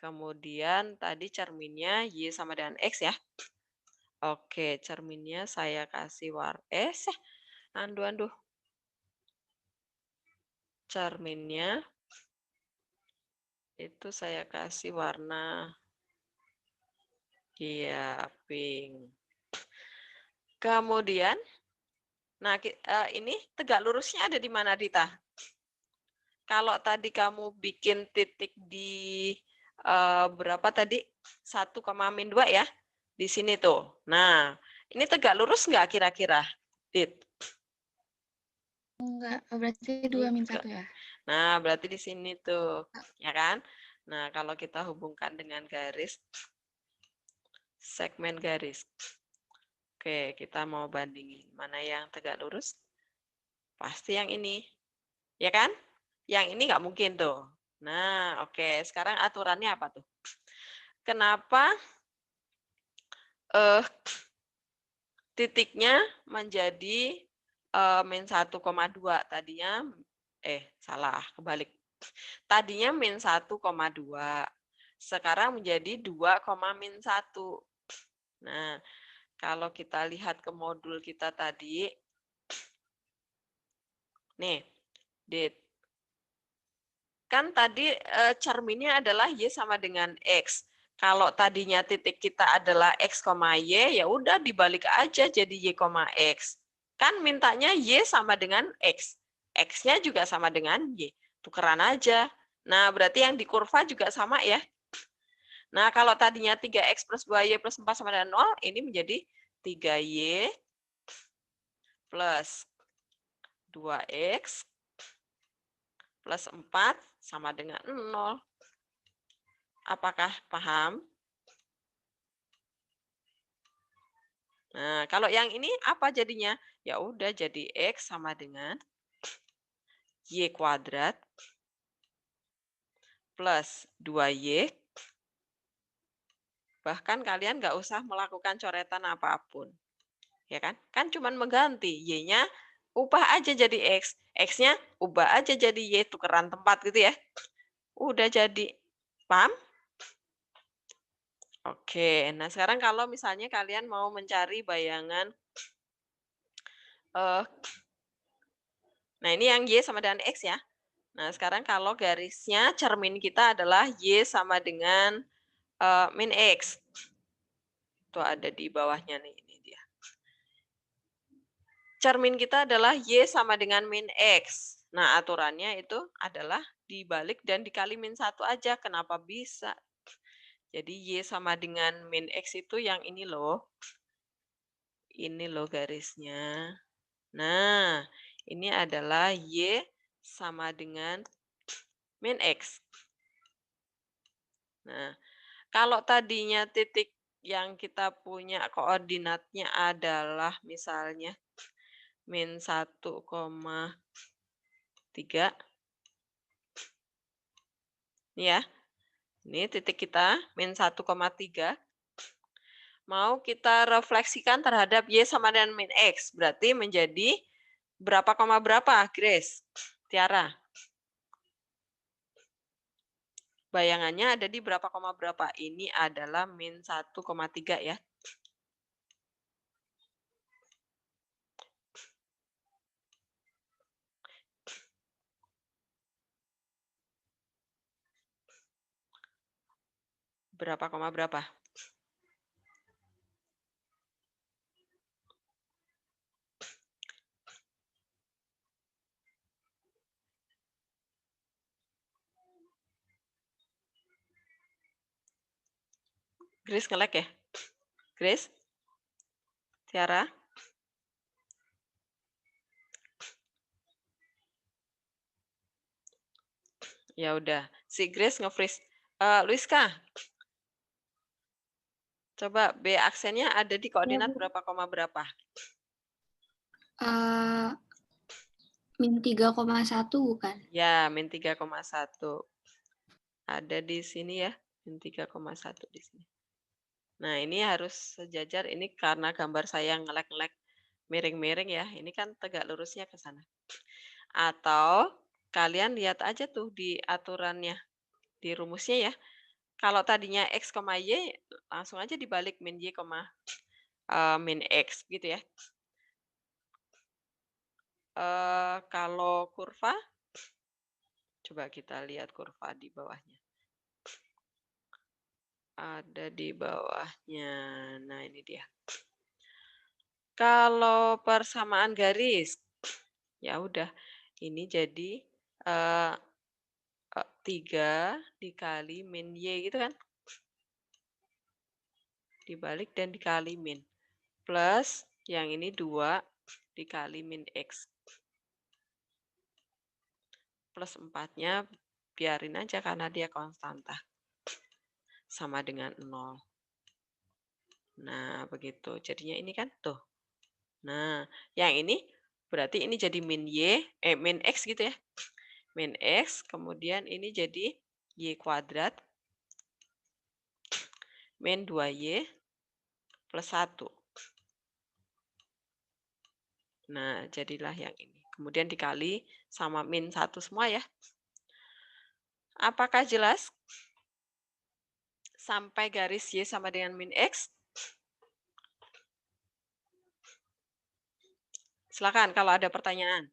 Kemudian tadi cerminnya Y sama dengan X ya. Oke, cerminnya saya kasih cerminnya itu saya kasih warna pink. Kemudian, nah ini tegak lurusnya ada di mana, Dita? Kalau tadi kamu bikin titik di berapa tadi? 1, min 2 ya? Di sini tuh. Nah, ini tegak lurus nggak kira-kira, Dit? Enggak, berarti 2 min 1 ya? Nah, berarti di sini tuh, ya kan? Nah, kalau kita hubungkan dengan garis, segmen garis. Oke, kita mau bandingin. Mana yang tegak lurus? Pasti yang ini. Ya kan? Yang ini nggak mungkin tuh. Nah, oke. Sekarang aturannya apa tuh? Kenapa titiknya menjadi min 1,2 tadinya salah kebalik. Tadinya min 1,2. Sekarang menjadi 2, min 1. Nah, kalau kita lihat ke modul kita tadi, nih, kan tadi cerminnya adalah Y sama dengan X. Kalau tadinya titik kita adalah X, Y, ya udah dibalik aja jadi Y, X. Kan mintanya Y sama dengan X. X-nya juga sama dengan Y. Tukeran aja. Nah, berarti yang di kurva juga sama ya. Nah, kalau tadinya 3X plus 2Y plus 4 sama dengan 0, ini menjadi 3Y plus 2X plus 4 sama dengan 0. Apakah paham? Nah, kalau yang ini apa jadinya? Ya udah jadi X sama dengan Y kuadrat plus 2Y. Bahkan kalian nggak usah melakukan coretan apapun. Ya kan? Kan cuma mengganti. Y-nya ubah aja jadi X. X-nya ubah aja jadi Y, tukeran tempat gitu ya. Udah jadi. Paham? Oke, nah sekarang kalau misalnya kalian mau mencari bayangan, nah ini yang Y sama dengan X ya. Nah sekarang kalau garisnya cermin kita adalah Y sama dengan min X. Itu ada di bawahnya nih, ini dia. Cermin kita adalah Y sama dengan min X. Nah aturannya itu adalah dibalik dan dikali min 1 aja. Kenapa bisa? Jadi Y sama dengan min X itu yang ini loh. Ini loh garisnya. Nah, ini adalah Y sama dengan min X. Nah, kalau tadinya titik yang kita punya koordinatnya adalah misalnya min 1,3. Ya, ini titik kita min 1,3. Mau kita refleksikan terhadap Y sama dengan min X. Berarti menjadi berapa koma berapa, Grace? Tiara. Bayangannya ada di berapa koma berapa? Ini adalah min 1,3 ya. Berapa koma berapa? Grace nge-lag ya? Grace? Tiara? Ya udah, si Grace nge-freeze. Luiska, coba B aksennya ada di koordinat berapa koma berapa? Min 3,1 bukan? Ya, min 3,1. Ada di sini ya, min 3,1 di sini. Nah, ini harus sejajar. Ini karena gambar saya nge-lag miring-miring ya. Ini kan tegak lurusnya ke sana. Atau kalian lihat aja tuh di aturannya, di rumusnya ya. Kalau tadinya X, Y, langsung aja dibalik min Y, min X gitu ya. Kalau kurva, coba kita lihat kurva di bawahnya. Ada di bawahnya. Nah, ini dia. Kalau persamaan garis, ya udah. Ini jadi 3 dikali min Y gitu kan. Dibalik dan dikali min. Plus yang ini 2 dikali min X. plus 4-nya biarin aja karena dia konstanta. Sama dengan 0. Nah, begitu. Jadinya ini kan tuh. Nah, yang ini berarti ini jadi min Y, min X gitu ya. Min X, kemudian ini jadi Y kuadrat min 2Y plus 1. Nah, jadilah yang ini. Kemudian dikali sama min 1 semua ya. Apakah jelas? Sampai garis Y sama dengan min X? Silakan kalau ada pertanyaan.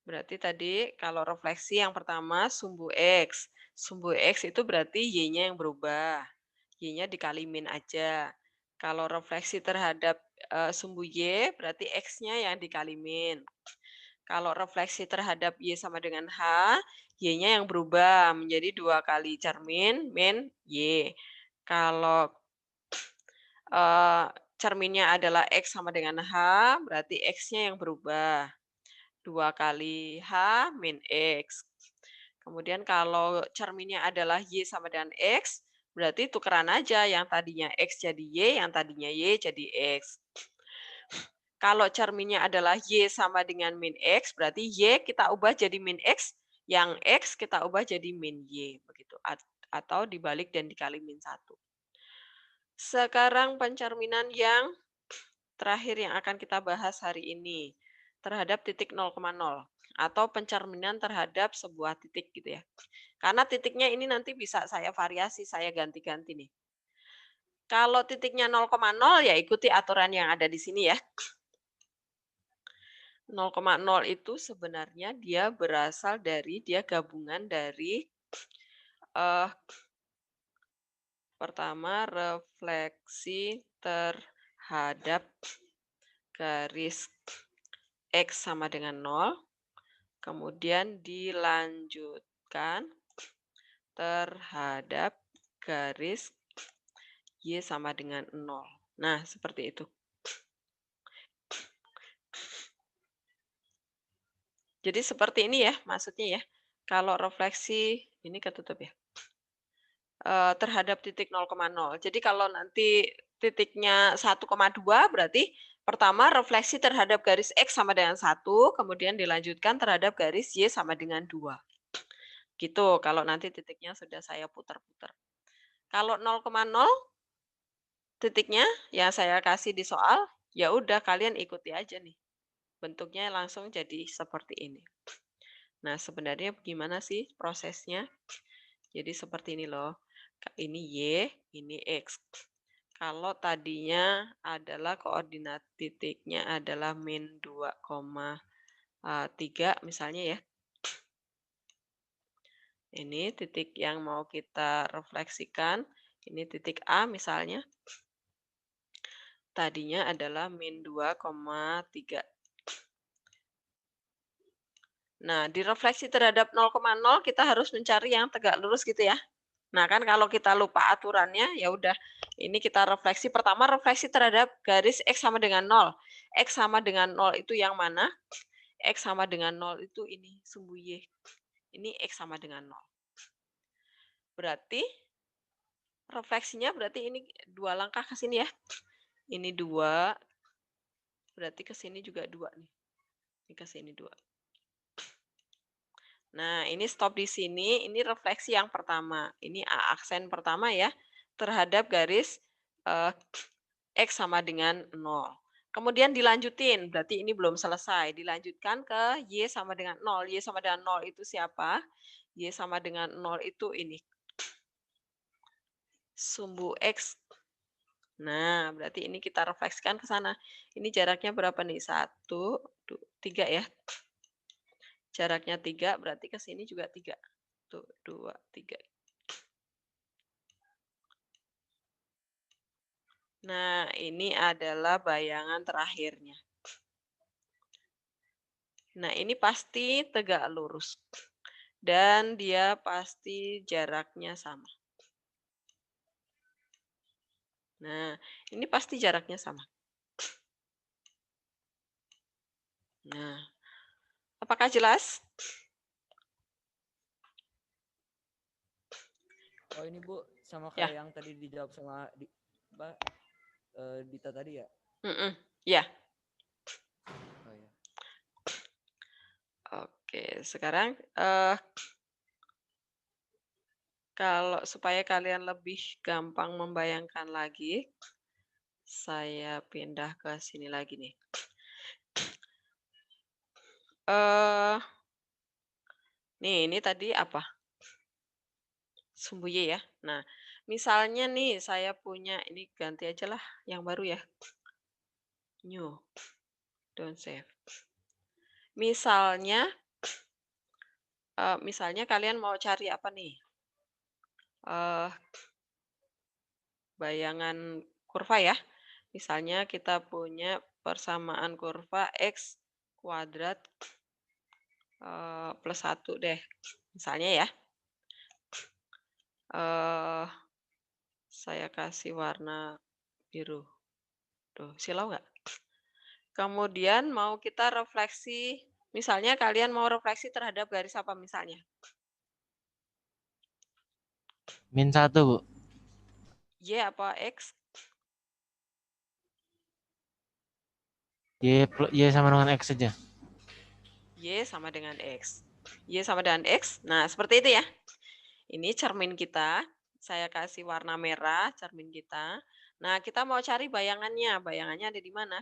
Berarti tadi kalau refleksi yang pertama sumbu X. Sumbu X itu berarti Y-nya yang berubah. Y-nya dikali min aja. Kalau refleksi terhadap sumbu Y, berarti X-nya yang dikali min. Kalau refleksi terhadap Y sama dengan H, Y-nya yang berubah menjadi 2 kali cermin min Y. Kalau cerminnya adalah X sama dengan H, berarti X-nya yang berubah. 2 kali H min X. Kemudian kalau cerminnya adalah Y sama dengan X, berarti tukeran aja yang tadinya X jadi Y, yang tadinya Y jadi X. Kalau cerminnya adalah Y sama dengan min X, berarti Y kita ubah jadi min X, yang X kita ubah jadi min Y. Begitu. Atau dibalik dan dikali min 1. Sekarang pencerminan yang terakhir yang akan kita bahas hari ini. Terhadap titik 0,0 atau pencerminan terhadap sebuah titik gitu ya. Karena titiknya ini nanti bisa saya variasi, saya ganti-ganti nih. Kalau titiknya 0,0 ya ikuti aturan yang ada di sini ya. 0,0 itu sebenarnya dia berasal dari, dia gabungan dari pertama refleksi terhadap garis X sama dengan 0, kemudian dilanjutkan terhadap garis Y sama dengan 0. Nah, seperti itu. Jadi seperti ini ya, maksudnya ya. Kalau refleksi, ini ketutup ya. Terhadap titik 0,0. Jadi kalau nanti titiknya 1,2 berarti pertama refleksi terhadap garis X sama dengan 1, kemudian dilanjutkan terhadap garis Y sama dengan 2. Gitu, kalau nanti titiknya sudah saya putar-putar. Kalau 0,0 titiknya yang saya kasih di soal, ya udah kalian ikuti aja nih. Bentuknya langsung jadi seperti ini. Nah, sebenarnya gimana sih prosesnya? Jadi seperti ini loh. Ini Y, ini X. Kalau tadinya adalah koordinat titiknya adalah min 2,3 misalnya ya. Ini titik yang mau kita refleksikan. Ini titik A misalnya. Tadinya adalah min 2,3. Nah, direfleksi terhadap 0,0 kita harus mencari yang tegak lurus gitu ya. Nah, kan kalau kita lupa aturannya, ya udah. Ini kita refleksi. Pertama, refleksi terhadap garis X sama dengan 0. X sama dengan 0 itu yang mana? X sama dengan 0 itu ini, sumbu Y. Ini X sama dengan 0. Berarti, refleksinya berarti ini 2 langkah ke sini ya. Ini 2, berarti ke sini juga 2 nih. Ini ke sini 2. Nah, ini stop di sini. Ini refleksi yang pertama. Ini A aksen pertama ya. Terhadap garis X sama dengan 0. Kemudian dilanjutin. Berarti ini belum selesai. Dilanjutkan ke Y sama dengan 0. Y sama dengan 0 itu siapa? Y sama dengan 0 itu ini. Sumbu X. Nah, berarti ini kita refleksikan ke sana. Ini jaraknya berapa nih? 1, 2, 3 ya. Jaraknya 3, berarti ke sini juga 3. 1, 2, 3. Nah, ini adalah bayangan terakhirnya. Nah, ini pasti tegak lurus. Dan dia pasti jaraknya sama. Nah, ini pasti jaraknya sama. Nah, apakah jelas? Oh ini Bu, sama Ya. kayak yang tadi dijawab sama Dita tadi ya? Ya. Oh ya. Oke, sekarang kalau supaya kalian lebih gampang membayangkan lagi, saya pindah ke sini lagi nih. Nih, ini tadi apa? Sumbu Y ya. Nah, misalnya nih saya punya, ini ganti aja lah yang baru ya. New. Don't save. Misalnya kalian mau cari apa nih? Bayangan kurva ya. Misalnya kita punya persamaan kurva X kuadrat plus 1 deh. Misalnya ya. Saya kasih warna biru. Tuh, silau nggak? Kemudian mau kita refleksi, misalnya kalian mau refleksi terhadap garis apa misalnya? -1, Bu. Y apa X? Y sama dengan X saja. Y sama dengan X. Y sama dengan X. Nah, seperti itu ya. Ini cermin kita. Saya kasih warna merah cermin kita. Nah, kita mau cari bayangannya. Bayangannya ada di mana?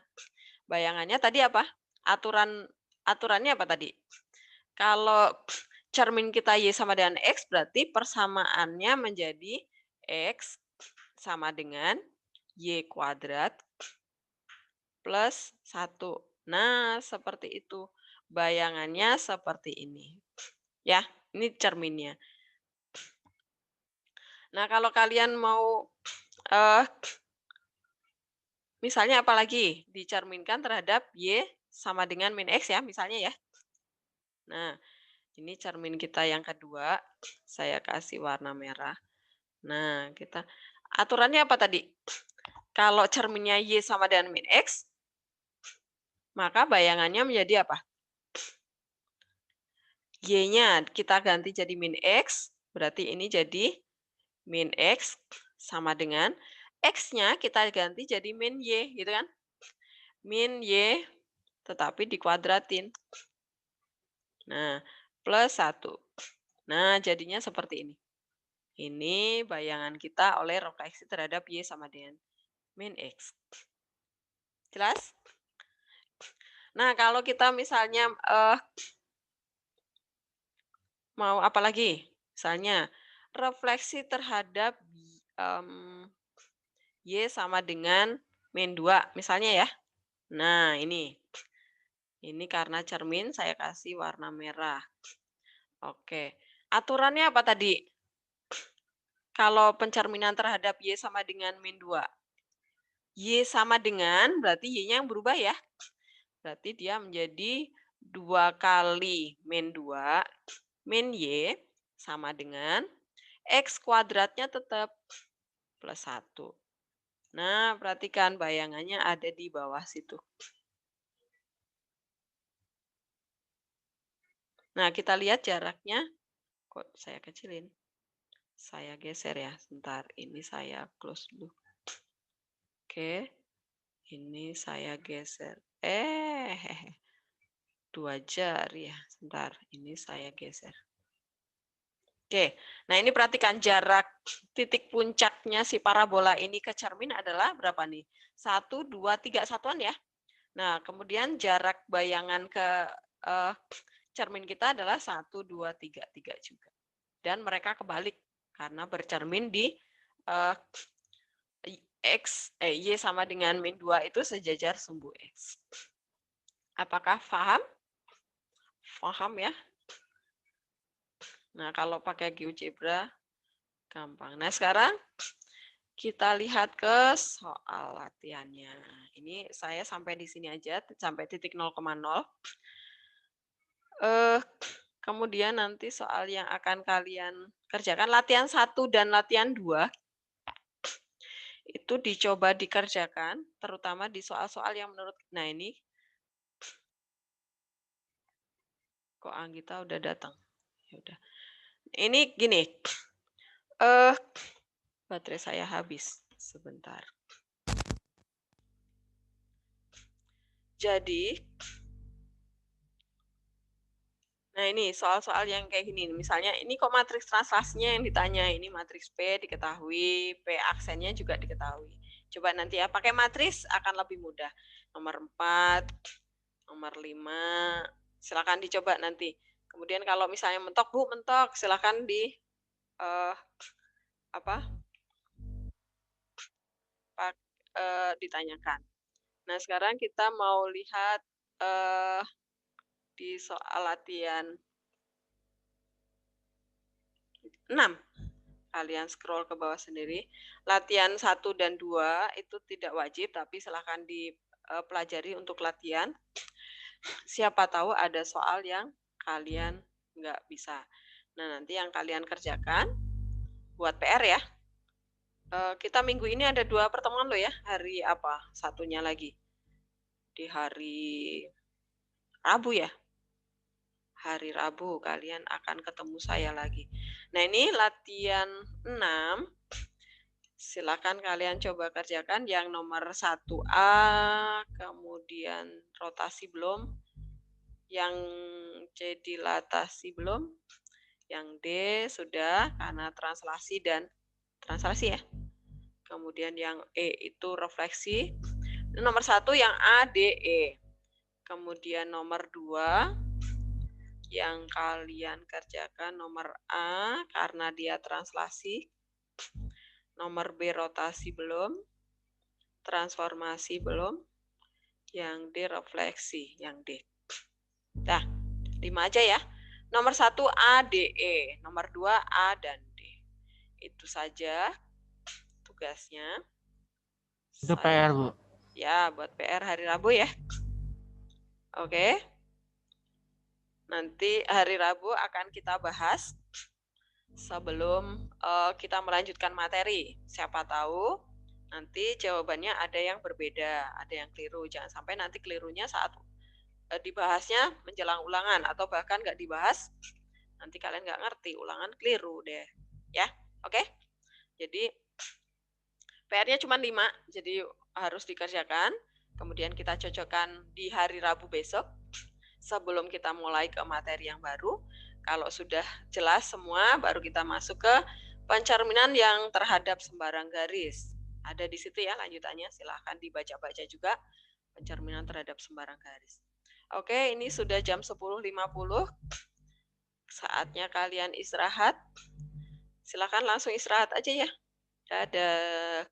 Bayangannya tadi apa? Aturannya apa tadi? Kalau cermin kita Y sama dengan X, berarti persamaannya menjadi X sama dengan Y kuadrat plus 1. Nah, seperti itu. Bayangannya seperti ini. Ya, ini cerminnya. Nah, kalau kalian mau misalnya apalagi dicerminkan terhadap Y sama dengan min X ya, misalnya ya. Nah, ini cermin kita yang kedua. Saya kasih warna merah. Nah, kita aturannya apa tadi? Kalau cerminnya Y sama dengan min X, maka bayangannya menjadi apa? Y-nya kita ganti jadi min X, berarti ini jadi min X sama dengan X-nya kita ganti jadi min Y, gitu kan? Min Y, tetapi dikuadratin. Nah, plus 1. Nah, jadinya seperti ini. Ini bayangan kita oleh refleksi terhadap Y sama dengan min X. Jelas? Nah, kalau kita misalnya mau apa lagi? Misalnya, refleksi terhadap Y sama dengan min 2, misalnya ya. Nah, ini. Ini karena cermin, saya kasih warna merah. Oke. Aturannya apa tadi? Kalau pencerminan terhadap Y sama dengan min 2. Y sama dengan, berarti Y-nya yang berubah ya. Berarti dia menjadi 2 kali min 2 min Y sama dengan X kuadratnya tetap plus 1. Nah, perhatikan bayangannya ada di bawah situ. Nah, kita lihat jaraknya. Kok saya kecilin? Saya geser ya. Sebentar, ini saya close dulu. Oke. Ini saya geser. 2 jari ya. Sebentar, ini saya geser. Oke, nah ini perhatikan jarak titik puncaknya si parabola ini ke cermin adalah berapa nih? 1, 2, 3 satuan ya. Nah, kemudian jarak bayangan ke cermin kita adalah 1, 2, 3, 3 juga. Dan mereka kebalik karena bercermin di Y sama dengan min 2 itu sejajar sumbu X. Apakah paham? Paham ya? Nah, kalau pakai GeoGebra gampang. Nah, sekarang kita lihat ke soal latihannya. Ini saya sampai di sini aja, sampai titik 0,0. Kemudian nanti soal yang akan kalian kerjakan, latihan 1 dan latihan 2, itu dicoba dikerjakan, terutama di soal-soal yang menurut, nah ini Kok Anggita udah datang? Ya udah. Ini gini. Baterai saya habis. Sebentar. Jadi, nah ini soal-soal yang kayak gini. Misalnya ini kok matriks translasinya yang ditanya. Ini matriks P diketahui, P aksennya juga diketahui. Coba nanti ya, pakai matriks akan lebih mudah. Nomor 4, nomor 5, silakan dicoba nanti. Kemudian kalau misalnya mentok, Bu, mentok, silakan ditanyakan. Nah, sekarang kita mau lihat di soal latihan 6. Kalian scroll ke bawah sendiri. Latihan 1 dan 2 itu tidak wajib, tapi silahkan dipelajari untuk latihan. Siapa tahu ada soal yang kalian nggak bisa. Nah, nanti yang kalian kerjakan buat PR ya. Kita minggu ini ada 2 pertemuan loh ya. Hari apa? Satunya lagi. Di hari Rabu ya. Hari Rabu kalian akan ketemu saya lagi. Nah, ini latihan 6. Silakan kalian coba kerjakan yang nomor 1A, kemudian rotasi belum, yang C dilatasi belum, yang D sudah karena translasi dan translasi ya. Kemudian yang E itu refleksi. Nomor 1 yang A, D, E. Kemudian nomor 2 yang kalian kerjakan nomor A karena dia translasi. Nomor B rotasi belum. Transformasi belum. Yang D refleksi, yang D. Nah, 5 aja ya. Nomor 1 A, D, E. Nomor 2 A dan D. Itu saja tugasnya. Itu PR, Bu. Ya, buat PR hari Rabu ya. Oke. Nanti hari Rabu akan kita bahas sebelum kita melanjutkan materi. Siapa tahu nanti jawabannya ada yang berbeda, ada yang keliru. Jangan sampai nanti kelirunya saat dibahasnya menjelang ulangan atau bahkan nggak dibahas, nanti kalian nggak ngerti, ulangan keliru deh. Ya, oke? Jadi PR-nya cuma 5, jadi harus dikerjakan. Kemudian kita cocokkan di hari Rabu besok sebelum kita mulai ke materi yang baru. Kalau sudah jelas semua, baru kita masuk ke pencerminan yang terhadap sembarang garis. Ada di situ ya lanjutannya, silahkan dibaca-baca juga pencerminan terhadap sembarang garis. Oke, ini sudah jam 10.50. Saatnya kalian istirahat. Silahkan langsung istirahat aja ya. Dadah.